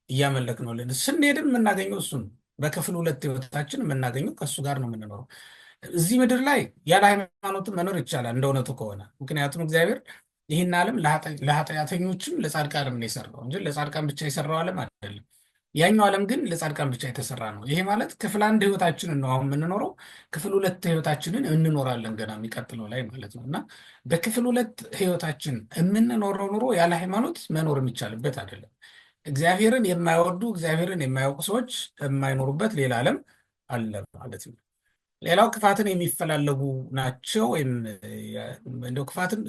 እያመለክ ነው ልን ስንሄድም የምናገኘው እሱን በክፍል 2 ህይወታችን የምናገኘው ከእሱ ጋር ነው የምንኖረው። እዚህ ምድር ላይ ያለ ሃይማኖት መኖር ይቻላል እንደ እውነቱ ከሆነ። ምክንያቱም እግዚአብሔር ይህን ዓለም ለኃጢአተኞችም ለጻድቃንም ነው የሰራው እንጂ ለጻድቃን ብቻ የሰራው ዓለም አይደለም። ያኛው ዓለም ግን ለጻድቃን ብቻ የተሰራ ነው። ይሄ ማለት ክፍል 1 ህይወታችንን ነው አሁን የምንኖረው። ክፍል 2 ህይወታችንን እንኖራለን ገና የሚቀጥለው ላይ ማለት ነው። እና በክፍል 2 ህይወታችን የምንኖረው ኑሮ ያለ ሃይማኖት መኖር የሚቻልበት አይደለም። እግዚአብሔርን የማይወዱ እግዚአብሔርን የማያውቁ ሰዎች የማይኖሩበት ሌላ ዓለም አለ ማለት ነው። ሌላው ክፋትን የሚፈላለጉ ናቸው። ወይም እንደው ክፋትን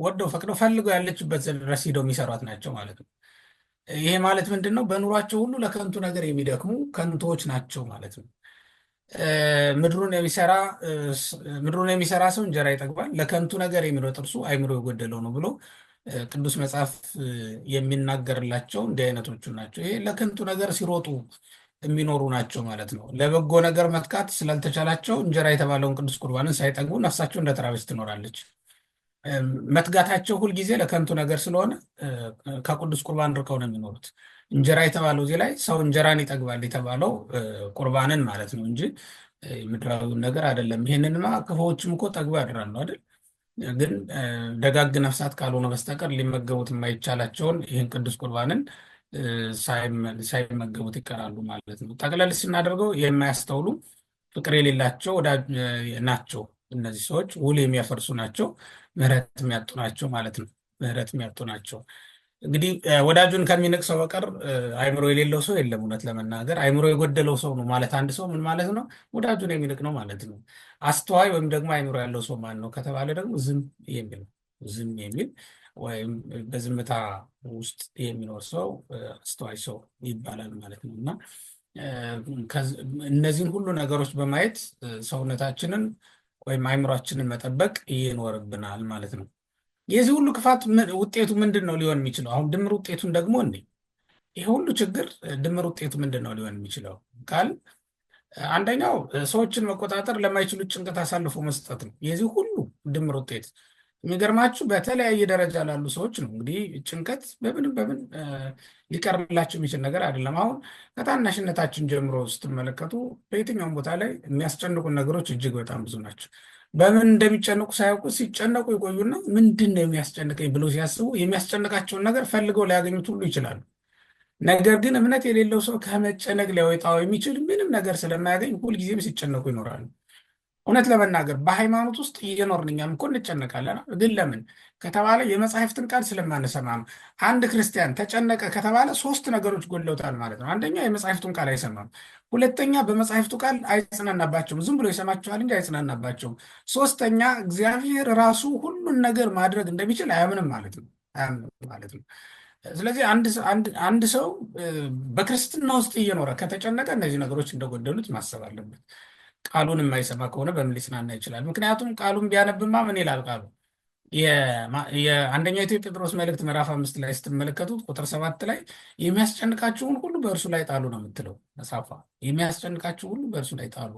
ወደው ፈቅደው ፈልገው ያለችበት ድረስ ሂደው የሚሰሯት ናቸው ማለት ነው። ይሄ ማለት ምንድን ነው? በኑሯቸው ሁሉ ለከንቱ ነገር የሚደክሙ ከንቶዎች ናቸው ማለት ነው። ምድሩን የሚሰራ ሰው እንጀራ ይጠግባል፣ ለከንቱ ነገር የሚሮጥ እርሱ አእምሮ የጎደለው ነው ብሎ ቅዱስ መጽሐፍ የሚናገርላቸው እንዲህ አይነቶቹ ናቸው። ይሄ ለከንቱ ነገር ሲሮጡ የሚኖሩ ናቸው ማለት ነው። ለበጎ ነገር መትጋት ስላልተቻላቸው እንጀራ የተባለውን ቅዱስ ቁርባንን ሳይጠግቡ ነፍሳቸው እንደተራበች ትኖራለች። መትጋታቸው ሁልጊዜ ለከንቱ ነገር ስለሆነ ከቅዱስ ቁርባን ርቀው ነው የሚኖሩት። እንጀራ የተባለው እዚህ ላይ ሰው እንጀራን ይጠግባል የተባለው ቁርባንን ማለት ነው እንጂ ምድራዊውን ነገር አይደለም። ይህንንማ ክፉዎችም እኮ ጠግበው ያድራሉ አይደል? ግን ደጋግ ነፍሳት ካልሆነ በስተቀር ሊመገቡት የማይቻላቸውን ይህን ቅዱስ ቁርባንን ሳይመገቡት ይቀራሉ ማለት ነው። ጠቅለል ስናደርገው የማያስተውሉ ፍቅር የሌላቸው ናቸው። እነዚህ ሰዎች ውል የሚያፈርሱ ናቸው፣ ምሕረት የሚያጡ ናቸው ማለት ነው። ምሕረት የሚያጡ ናቸው። እንግዲህ ወዳጁን ከሚንቅ ሰው በቀር አእምሮ የሌለው ሰው የለም። እውነት ለመናገር አእምሮ የጎደለው ሰው ነው ማለት አንድ ሰው ምን ማለት ነው? ወዳጁን የሚንቅ ነው ማለት ነው። አስተዋይ ወይም ደግሞ አእምሮ ያለው ሰው ማን ነው ከተባለ ደግሞ ዝም የሚል ወይም በዝምታ ውስጥ የሚኖር ሰው አስተዋይ ሰው ይባላል ማለት ነው። እና እነዚህን ሁሉ ነገሮች በማየት ሰውነታችንን ወይም አእምሯችንን መጠበቅ ይኖርብናል ማለት ነው። የዚህ ሁሉ ክፋት ውጤቱ ምንድን ነው ሊሆን የሚችለው? አሁን ድምር ውጤቱን ደግሞ ይሄ ሁሉ ችግር ድምር ውጤቱ ምንድን ነው ሊሆን የሚችለው ካል አንደኛው ሰዎችን መቆጣጠር ለማይችሉት ጭንቀት አሳልፎ መስጠት ነው የዚህ ሁሉ ድምር ውጤት። የሚገርማችሁ በተለያየ ደረጃ ላሉ ሰዎች ነው እንግዲህ ጭንቀት በምንም በምን ሊቀርብላቸው የሚችል ነገር አይደለም። አሁን ከታናሽነታችን ጀምሮ ስትመለከቱ በየትኛውም ቦታ ላይ የሚያስጨንቁን ነገሮች እጅግ በጣም ብዙ ናቸው። በምን እንደሚጨንቁ ሳያውቁ ሲጨነቁ ይቆዩና ምንድን ነው የሚያስጨንቀኝ ብለው ሲያስቡ የሚያስጨንቃቸውን ነገር ፈልገው ሊያገኙት ሁሉ ይችላሉ። ነገር ግን እምነት የሌለው ሰው ከመጨነቅ ሊያወጣው የሚችል ምንም ነገር ስለማያገኝ ሁልጊዜም ሲጨነቁ ይኖራሉ። እውነት ለመናገር በሃይማኖት ውስጥ እየኖርን እኛም እኮ እንጨነቃለን። ግን ለምን ከተባለ የመጽሐፍትን ቃል ስለማንሰማ ነው። አንድ ክርስቲያን ተጨነቀ ከተባለ ሶስት ነገሮች ጎድለውታል ማለት ነው። አንደኛ የመጽሐፍቱን ቃል አይሰማም። ሁለተኛ በመጽሐፍቱ ቃል አይጽናናባቸውም፣ ዝም ብሎ ይሰማቸዋል እንጂ አይጽናናባቸውም። ሶስተኛ እግዚአብሔር ራሱ ሁሉን ነገር ማድረግ እንደሚችል አያምንም ማለት ነው። አያምንም ማለት ነው። ስለዚህ አንድ ሰው በክርስትና ውስጥ እየኖረ ከተጨነቀ እነዚህ ነገሮች እንደጎደሉት ማሰብ አለበት። ቃሉን የማይሰማ ከሆነ በምን ሊጽናና ይችላል? ምክንያቱም ቃሉን ቢያነብማ ምን ይላል ቃሉ? የአንደኛ ጴጥሮስ መልእክት ምዕራፍ 5 ላይ ስትመለከቱት ቁጥር 7 ላይ የሚያስጨንቃችሁን ሁሉ በእርሱ ላይ ጣሉ ነው የምትለው መጽሐፏ። የሚያስጨንቃችሁ ሁሉ በእርሱ ላይ ጣሉ፣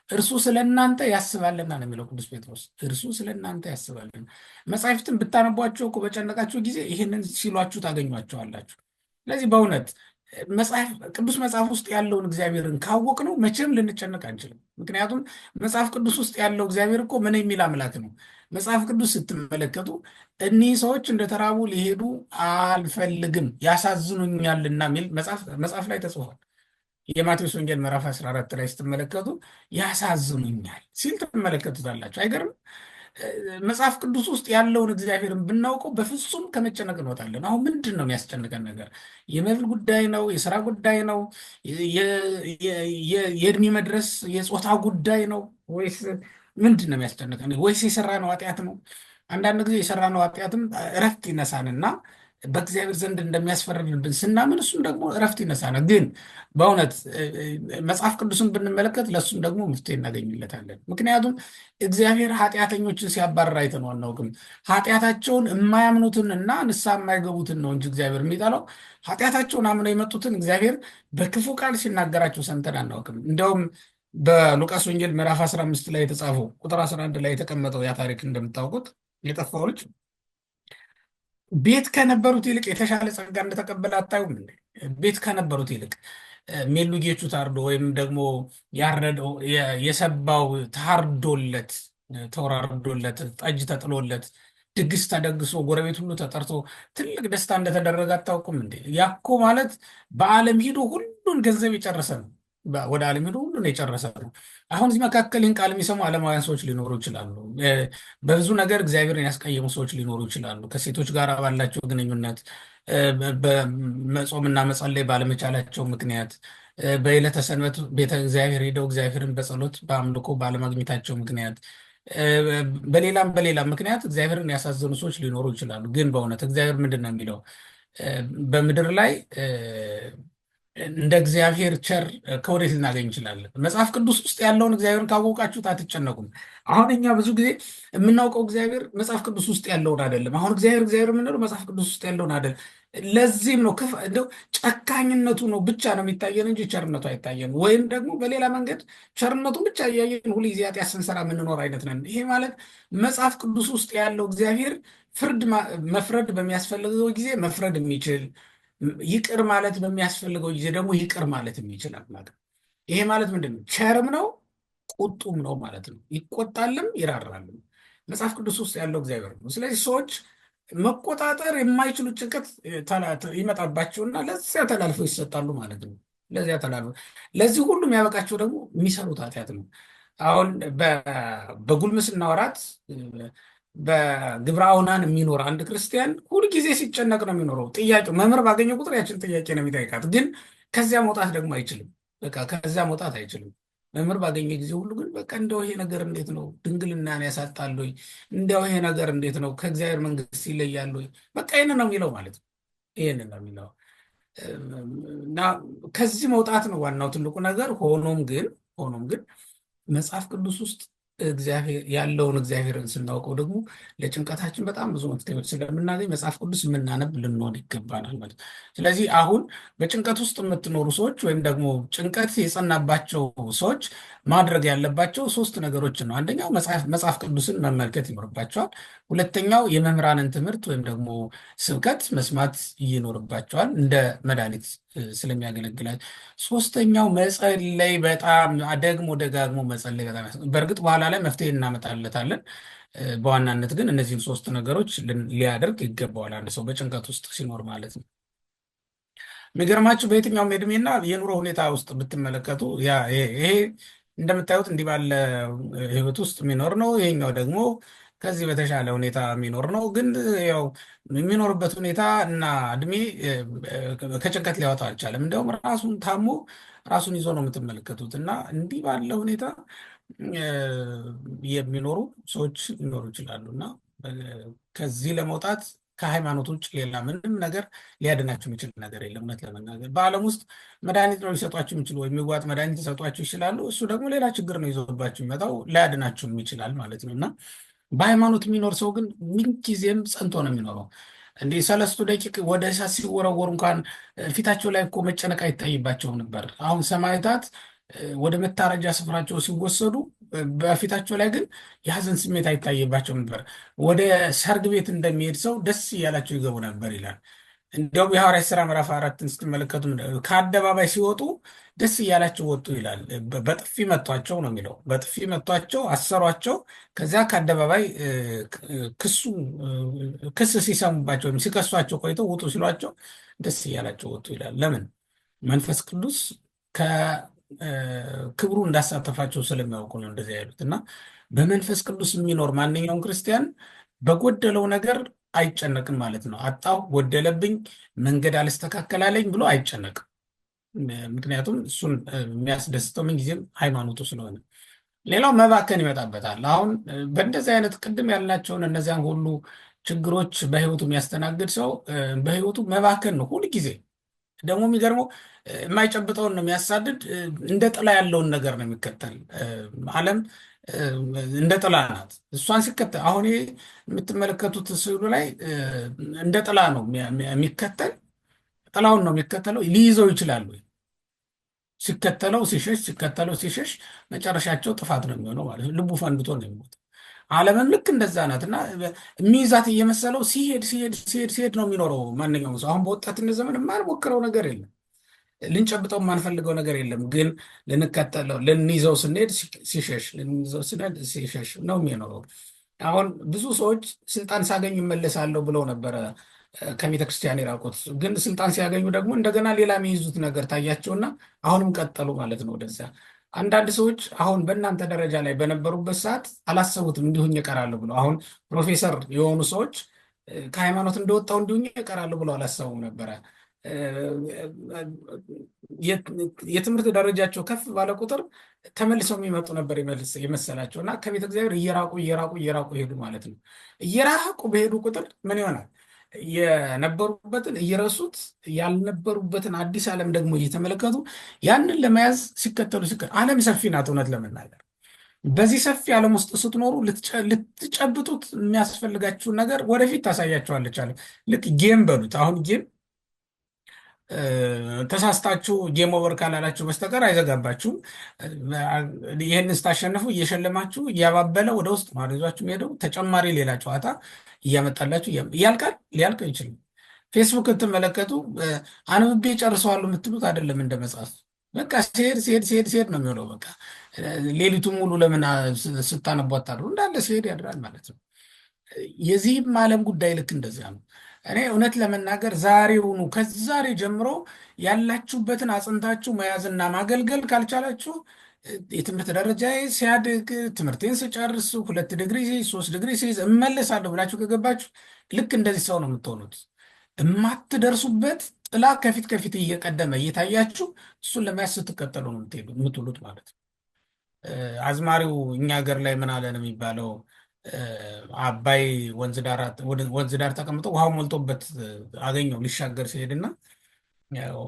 እርሱ ስለ እናንተ ያስባልና ነው የሚለው ቅዱስ ጴጥሮስ። እርሱ ስለ እናንተ ያስባልና። መጽሐፍትን ብታነቧቸው እኮ በጨነቃችሁ ጊዜ ይህንን ሲሏችሁ ታገኟቸዋላችሁ። ስለዚህ በእውነት ቅዱስ መጽሐፍ ውስጥ ያለውን እግዚአብሔርን ካወቅ ነው መቼም ልንጨነቅ አንችልም። ምክንያቱም መጽሐፍ ቅዱስ ውስጥ ያለው እግዚአብሔር እኮ ምን የሚል አምላክ ነው? መጽሐፍ ቅዱስ ስትመለከቱ እኒህ ሰዎች እንደተራቡ ሊሄዱ አልፈልግም ያሳዝኑኛልና የሚል መጽሐፍ ላይ ተጽፏል። የማቴዎስ ወንጌል ምዕራፍ 14 ላይ ስትመለከቱ ያሳዝኑኛል ሲል ትመለከቱታላችሁ። አይገርም? መጽሐፍ ቅዱስ ውስጥ ያለውን እግዚአብሔርን ብናውቀው በፍጹም ከመጨነቅ እንወጣለን። አሁን ምንድን ነው የሚያስጨንቀን ነገር? የመብል ጉዳይ ነው? የስራ ጉዳይ ነው? የእድሜ መድረስ የጾታ ጉዳይ ነው? ወይስ ምንድን ነው የሚያስጨንቀን? ወይስ የሰራነው ኃጢአት ነው? አንዳንድ ጊዜ የሰራነው ኃጢአትም እረፍት ይነሳንና በእግዚአብሔር ዘንድ እንደሚያስፈርድብን ስናምን እሱም ደግሞ እረፍት ይነሳናል። ግን በእውነት መጽሐፍ ቅዱስን ብንመለከት ለእሱም ደግሞ መፍትሄ እናገኝለታለን። ምክንያቱም እግዚአብሔር ኃጢአተኞችን ሲያባርር አይተነው አናውቅም። ኃጢአታቸውን የማያምኑትን እና ንስሐ የማይገቡትን ነው እንጂ እግዚአብሔር የሚጠላው ኃጢአታቸውን አምነው የመጡትን እግዚአብሔር በክፉ ቃል ሲናገራቸው ሰምተን አናውቅም። እንደውም በሉቃስ ወንጌል ምዕራፍ 15 ላይ የተጻፈው ቁጥር 11 ላይ የተቀመጠው ያ ታሪክ እንደምታውቁት የጠፋው ልጅ ቤት ከነበሩት ይልቅ የተሻለ ጸጋ እንደተቀበለ አታዩም እንዴ? ቤት ከነበሩት ይልቅ ሜሉ ጌቹ ታርዶ ወይም ደግሞ ያረደው የሰባው ታርዶለት ተወራርዶለት ጠጅ ተጥሎለት ድግስ ተደግሶ ጎረቤት ሁሉ ተጠርቶ ትልቅ ደስታ እንደተደረገ አታውቁም እንዴ? ያኮ ማለት በዓለም ሂዶ ሁሉን ገንዘብ የጨረሰ ነው። ወደ ዓለም ሄዶ ሁሉን የጨረሰ ነው። አሁን እዚህ መካከል ይህን ቃል የሚሰሙ ዓለማውያን ሰዎች ሊኖሩ ይችላሉ። በብዙ ነገር እግዚአብሔርን ያስቀየሙ ሰዎች ሊኖሩ ይችላሉ። ከሴቶች ጋር ባላቸው ግንኙነት፣ በመጾምና መጸለይ ባለመቻላቸው ምክንያት፣ በዕለተ ሰንበት ቤተ እግዚአብሔር ሄደው እግዚአብሔርን በጸሎት በአምልኮ ባለማግኘታቸው ምክንያት፣ በሌላም ምክንያት እግዚአብሔርን ያሳዘኑ ሰዎች ሊኖሩ ይችላሉ። ግን በእውነት እግዚአብሔር ምንድን ነው የሚለው? በምድር ላይ እንደ እግዚአብሔር ቸር ከወዴት ልናገኝ እንችላለን? መጽሐፍ ቅዱስ ውስጥ ያለውን እግዚአብሔርን ካወቃችሁት አትጨነቁም። አሁን እኛ ብዙ ጊዜ የምናውቀው እግዚአብሔር መጽሐፍ ቅዱስ ውስጥ ያለውን አይደለም። አሁን እግዚአብሔር የምንለው መጽሐፍ ቅዱስ ውስጥ ያለውን አይደለም። ለዚህም ነው እንደው ጨካኝነቱ ነው ብቻ ነው የሚታየን እንጂ ቸርነቱ አይታየን። ወይም ደግሞ በሌላ መንገድ ቸርነቱን ብቻ እያየን ሁሉ ጊዜ ኃጢአት ስንሰራ የምንኖር አይነት ነን። ይሄ ማለት መጽሐፍ ቅዱስ ውስጥ ያለው እግዚአብሔር መፍረድ በሚያስፈልገው ጊዜ መፍረድ የሚችል፣ ይቅር ማለት በሚያስፈልገው ጊዜ ደግሞ ይቅር ማለት የሚችል አምላክ። ይሄ ማለት ምንድን ነው? ቸርም ነው ቁጡም ነው ማለት ነው። ይቆጣልም ይራራልም። መጽሐፍ ቅዱስ ውስጥ ያለው እግዚአብሔር ነው። ስለዚህ ሰዎች መቆጣጠር የማይችሉት ጭንቀት ይመጣባቸውና ለዚያ ተላልፈው ይሰጣሉ ማለት ነው። ለዚህ ሁሉ የሚያበቃቸው ደግሞ የሚሰሩት ኃጢአት ነው። አሁን በጉልምስና ወራት በግብረ አውናን የሚኖር አንድ ክርስቲያን ሁልጊዜ ሲጨነቅ ነው የሚኖረው። ጥያቄው መምህር ባገኘ ቁጥር ያችን ጥያቄ ነው የሚጠይቃት። ግን ከዚያ መውጣት ደግሞ አይችልም። በቃ ከዚያ መውጣት አይችልም። መምህር ባገኘ ጊዜ ሁሉ ግን በቃ እንደው ይሄ ነገር እንዴት ነው? ድንግልናን ያሳጣል ወይ? እንዲያው ይሄ ነገር እንዴት ነው? ከእግዚአብሔር መንግስት ይለያል ወይ? በቃ ይህን ነው የሚለው ማለት ነው። ይህን ነው የሚለው እና ከዚህ መውጣት ነው ዋናው ትልቁ ነገር። ሆኖም ግን መጽሐፍ ቅዱስ ውስጥ እግዚአብሔር ያለውን እግዚአብሔርን ስናውቀው ደግሞ ለጭንቀታችን በጣም ብዙ መፍትሄዎች ስለምናገኝ መጽሐፍ ቅዱስ የምናነብ ልንሆን ይገባናል ማለት ነው። ስለዚህ አሁን በጭንቀት ውስጥ የምትኖሩ ሰዎች ወይም ደግሞ ጭንቀት የጸናባቸው ሰዎች ማድረግ ያለባቸው ሶስት ነገሮችን ነው። አንደኛው መጽሐፍ ቅዱስን መመልከት ይኖርባቸዋል። ሁለተኛው የመምህራንን ትምህርት ወይም ደግሞ ስብከት መስማት ይኖርባቸዋል እንደ መድኃኒት ስለሚያገለግላል። ሶስተኛው መጸለይ፣ በጣም ደግሞ ደጋግሞ መጸለይ በጣም በእርግጥ በኋላ ላይ መፍትሄ እናመጣለታለን። በዋናነት ግን እነዚህን ሶስት ነገሮች ሊያደርግ ይገባዋል አንድ ሰው በጭንቀት ውስጥ ሲኖር ማለት ነው። የሚገርማችሁ በየትኛውም የእድሜና የኑሮ ሁኔታ ውስጥ ብትመለከቱ ይሄ እንደምታዩት እንዲህ ባለ ህይወት ውስጥ የሚኖር ነው። ይሄኛው ደግሞ ከዚህ በተሻለ ሁኔታ የሚኖር ነው። ግን ያው የሚኖርበት ሁኔታ እና እድሜ ከጭንቀት ሊያወጣ አልቻለም። እንዲያውም ራሱን ታሞ ራሱን ይዞ ነው የምትመለከቱት። እና እንዲህ ባለ ሁኔታ የሚኖሩ ሰዎች ሊኖሩ ይችላሉ። እና ከዚህ ለመውጣት ከሃይማኖት ውጭ ሌላ ምንም ነገር ሊያድናቸው የሚችል ነገር የለም። እውነት ለመናገር በዓለም ውስጥ መድኃኒት ነው ሊሰጧቸው የሚችሉ ወይም የሚዋጥ መድኃኒት ሊሰጧቸው ይችላሉ። እሱ ደግሞ ሌላ ችግር ነው ይዞባቸው የሚመጣው፣ ላያድናቸውም ይችላል ማለት ነው። እና በሃይማኖት የሚኖር ሰው ግን ምንጊዜም ጸንቶ ነው የሚኖረው። እንዲህ 3 ደቂቅ ወደ እሳት ሲወረወሩ እንኳን ፊታቸው ላይ እኮ መጨነቅ አይታይባቸውም ነበር። አሁን ሰማዕታት ወደ መታረጃ ስፍራቸው ሲወሰዱ በፊታቸው ላይ ግን የሀዘን ስሜት አይታይባቸውም ነበር። ወደ ሰርግ ቤት እንደሚሄድ ሰው ደስ እያላቸው ይገቡ ነበር ይላል። እንዲያውም የሐዋርያት ሥራ ምዕራፍ 4ን ስትመለከቱ ከአደባባይ ሲወጡ ደስ እያላቸው ወጡ ይላል። በጥፊ መቷቸው ነው የሚለው። በጥፊ መቷቸው፣ አሰሯቸው። ከዚያ ከአደባባይ ክስ ሲሰሙባቸው ወይም ሲከሷቸው ቆይተው ውጡ ሲሏቸው ደስ እያላቸው ወጡ ይላል። ለምን? መንፈስ ቅዱስ ክብሩ እንዳሳተፋቸው ስለሚያውቁ ነው እንደዚህ ያሉት። እና በመንፈስ ቅዱስ የሚኖር ማንኛውም ክርስቲያን በጎደለው ነገር አይጨነቅም ማለት ነው። አጣው፣ ጎደለብኝ፣ መንገድ አልስተካከላለኝ ብሎ አይጨነቅም። ምክንያቱም እሱን የሚያስደስተው ምንጊዜም ሃይማኖቱ ስለሆነ። ሌላው መባከን ይመጣበታል። አሁን በእንደዚህ አይነት ቅድም ያልናቸውን እነዚያን ሁሉ ችግሮች በህይወቱ የሚያስተናግድ ሰው በህይወቱ መባከን ነው ሁልጊዜ። ደግሞ የሚገርመው የማይጨብጠውን ነው የሚያሳድድ። እንደ ጥላ ያለውን ነገር ነው የሚከተል። ዓለም እንደ ጥላ ናት። እሷን ሲከተል አሁን የምትመለከቱት ስዕሉ ላይ እንደ ጥላ ነው የሚከተል። ጥላውን ነው የሚከተለው። ሊይዘው ይችላሉ። ሲከተለው ሲሸሽ፣ ሲከተለው ሲሸሽ መጨረሻቸው ጥፋት ነው የሚሆነው ማለት ነው። ልቡ ፈንድቶ ነው የሚሞተው። ዓለምም ልክ እንደዛ ናት። እና የሚይዛት እየመሰለው ሲሄድ ሲሄድ ሲሄድ ሲሄድ ነው የሚኖረው ማንኛውም ሰው። አሁን በወጣትነት ዘመን የማንሞክረው ነገር የለም፣ ልንጨብጠው የማንፈልገው ነገር የለም። ግን ልንከተለው ልንይዘው ስንሄድ ሲሸሽ፣ ልንይዘው ስንሄድ ሲሸሽ ነው የሚኖረው። አሁን ብዙ ሰዎች ስልጣን ሳገኙ ይመለሳለሁ ብለው ነበረ ከቤተ ክርስቲያን የራቁት። ግን ስልጣን ሲያገኙ ደግሞ እንደገና ሌላ የሚይዙት ነገር ታያቸውና አሁንም ቀጠሉ ማለት ነው ወደዚያ። አንዳንድ ሰዎች አሁን በእናንተ ደረጃ ላይ በነበሩበት ሰዓት አላሰቡትም እንዲሁኝ እቀራለሁ ብለው። አሁን ፕሮፌሰር የሆኑ ሰዎች ከሃይማኖት እንደወጣው እንዲሁኝ እቀራለሁ ብለው አላሰቡም ነበረ። የትምህርት ደረጃቸው ከፍ ባለ ቁጥር ተመልሰው የሚመጡ ነበር የመሰላቸው እና ከቤተ እግዚአብሔር እየራቁ እየራቁ እየራቁ ሄዱ ማለት ነው። እየራቁ በሄዱ ቁጥር ምን ይሆናል? የነበሩበትን እየረሱት ያልነበሩበትን አዲስ ዓለም ደግሞ እየተመለከቱ ያንን ለመያዝ ሲከተሉ ዓለም ሰፊ ናት። እውነት ለመናገር በዚህ ሰፊ ዓለም ውስጥ ስትኖሩ ልትጨብጡት የሚያስፈልጋችሁን ነገር ወደፊት ታሳያቸዋለች። አለ ልክ ጌም በሉት። አሁን ጌም ተሳስታችሁ ጌም ኦቨር ካላላችሁ በስተቀር አይዘጋባችሁም። ይህን ስታሸንፉ እየሸለማችሁ እያባበለ ወደ ውስጥ ማሪዟችሁ ሄደው ተጨማሪ ሌላ ጨዋታ እያመጣላችሁ ያልቃል። ሊያልቅ አይችልም። ፌስቡክ ትመለከቱ አንብቤ ጨርሰዋለሁ የምትሉት አይደለም። እንደ መጽሐፍ በቃ ሲሄድ ሲሄድ ሲሄድ ሲሄድ ነው የሚሆነው። በቃ ሌሊቱ ሙሉ ለምን ስታነቡ አታድሩ? እንዳለ ሲሄድ ያድራል ማለት ነው። የዚህም ዓለም ጉዳይ ልክ እንደዚያ ነው። እኔ እውነት ለመናገር ዛሬውኑ ከዛሬ ጀምሮ ያላችሁበትን አጽንታችሁ መያዝና ማገልገል ካልቻላችሁ የትምህርት ደረጃ ሲያድግ ትምህርቴን ስጨርስ 2 ዲግሪ 3 ዲግሪ ሲይዝ እመለሳለሁ ብላችሁ ከገባችሁ ልክ እንደዚህ ሰው ነው የምትሆኑት። የማትደርሱበት ጥላ ከፊት ከፊት እየቀደመ እየታያችሁ እሱን ለመያዝ ስትቀጠሉ ነው የምትውሉት ማለት ነው። አዝማሪው እኛ ሀገር ላይ ምን አለ ነው የሚባለው? አባይ ወንዝ ዳር ተቀምጦ ውሃው ሞልቶበት አገኘው ሊሻገር ሲሄድና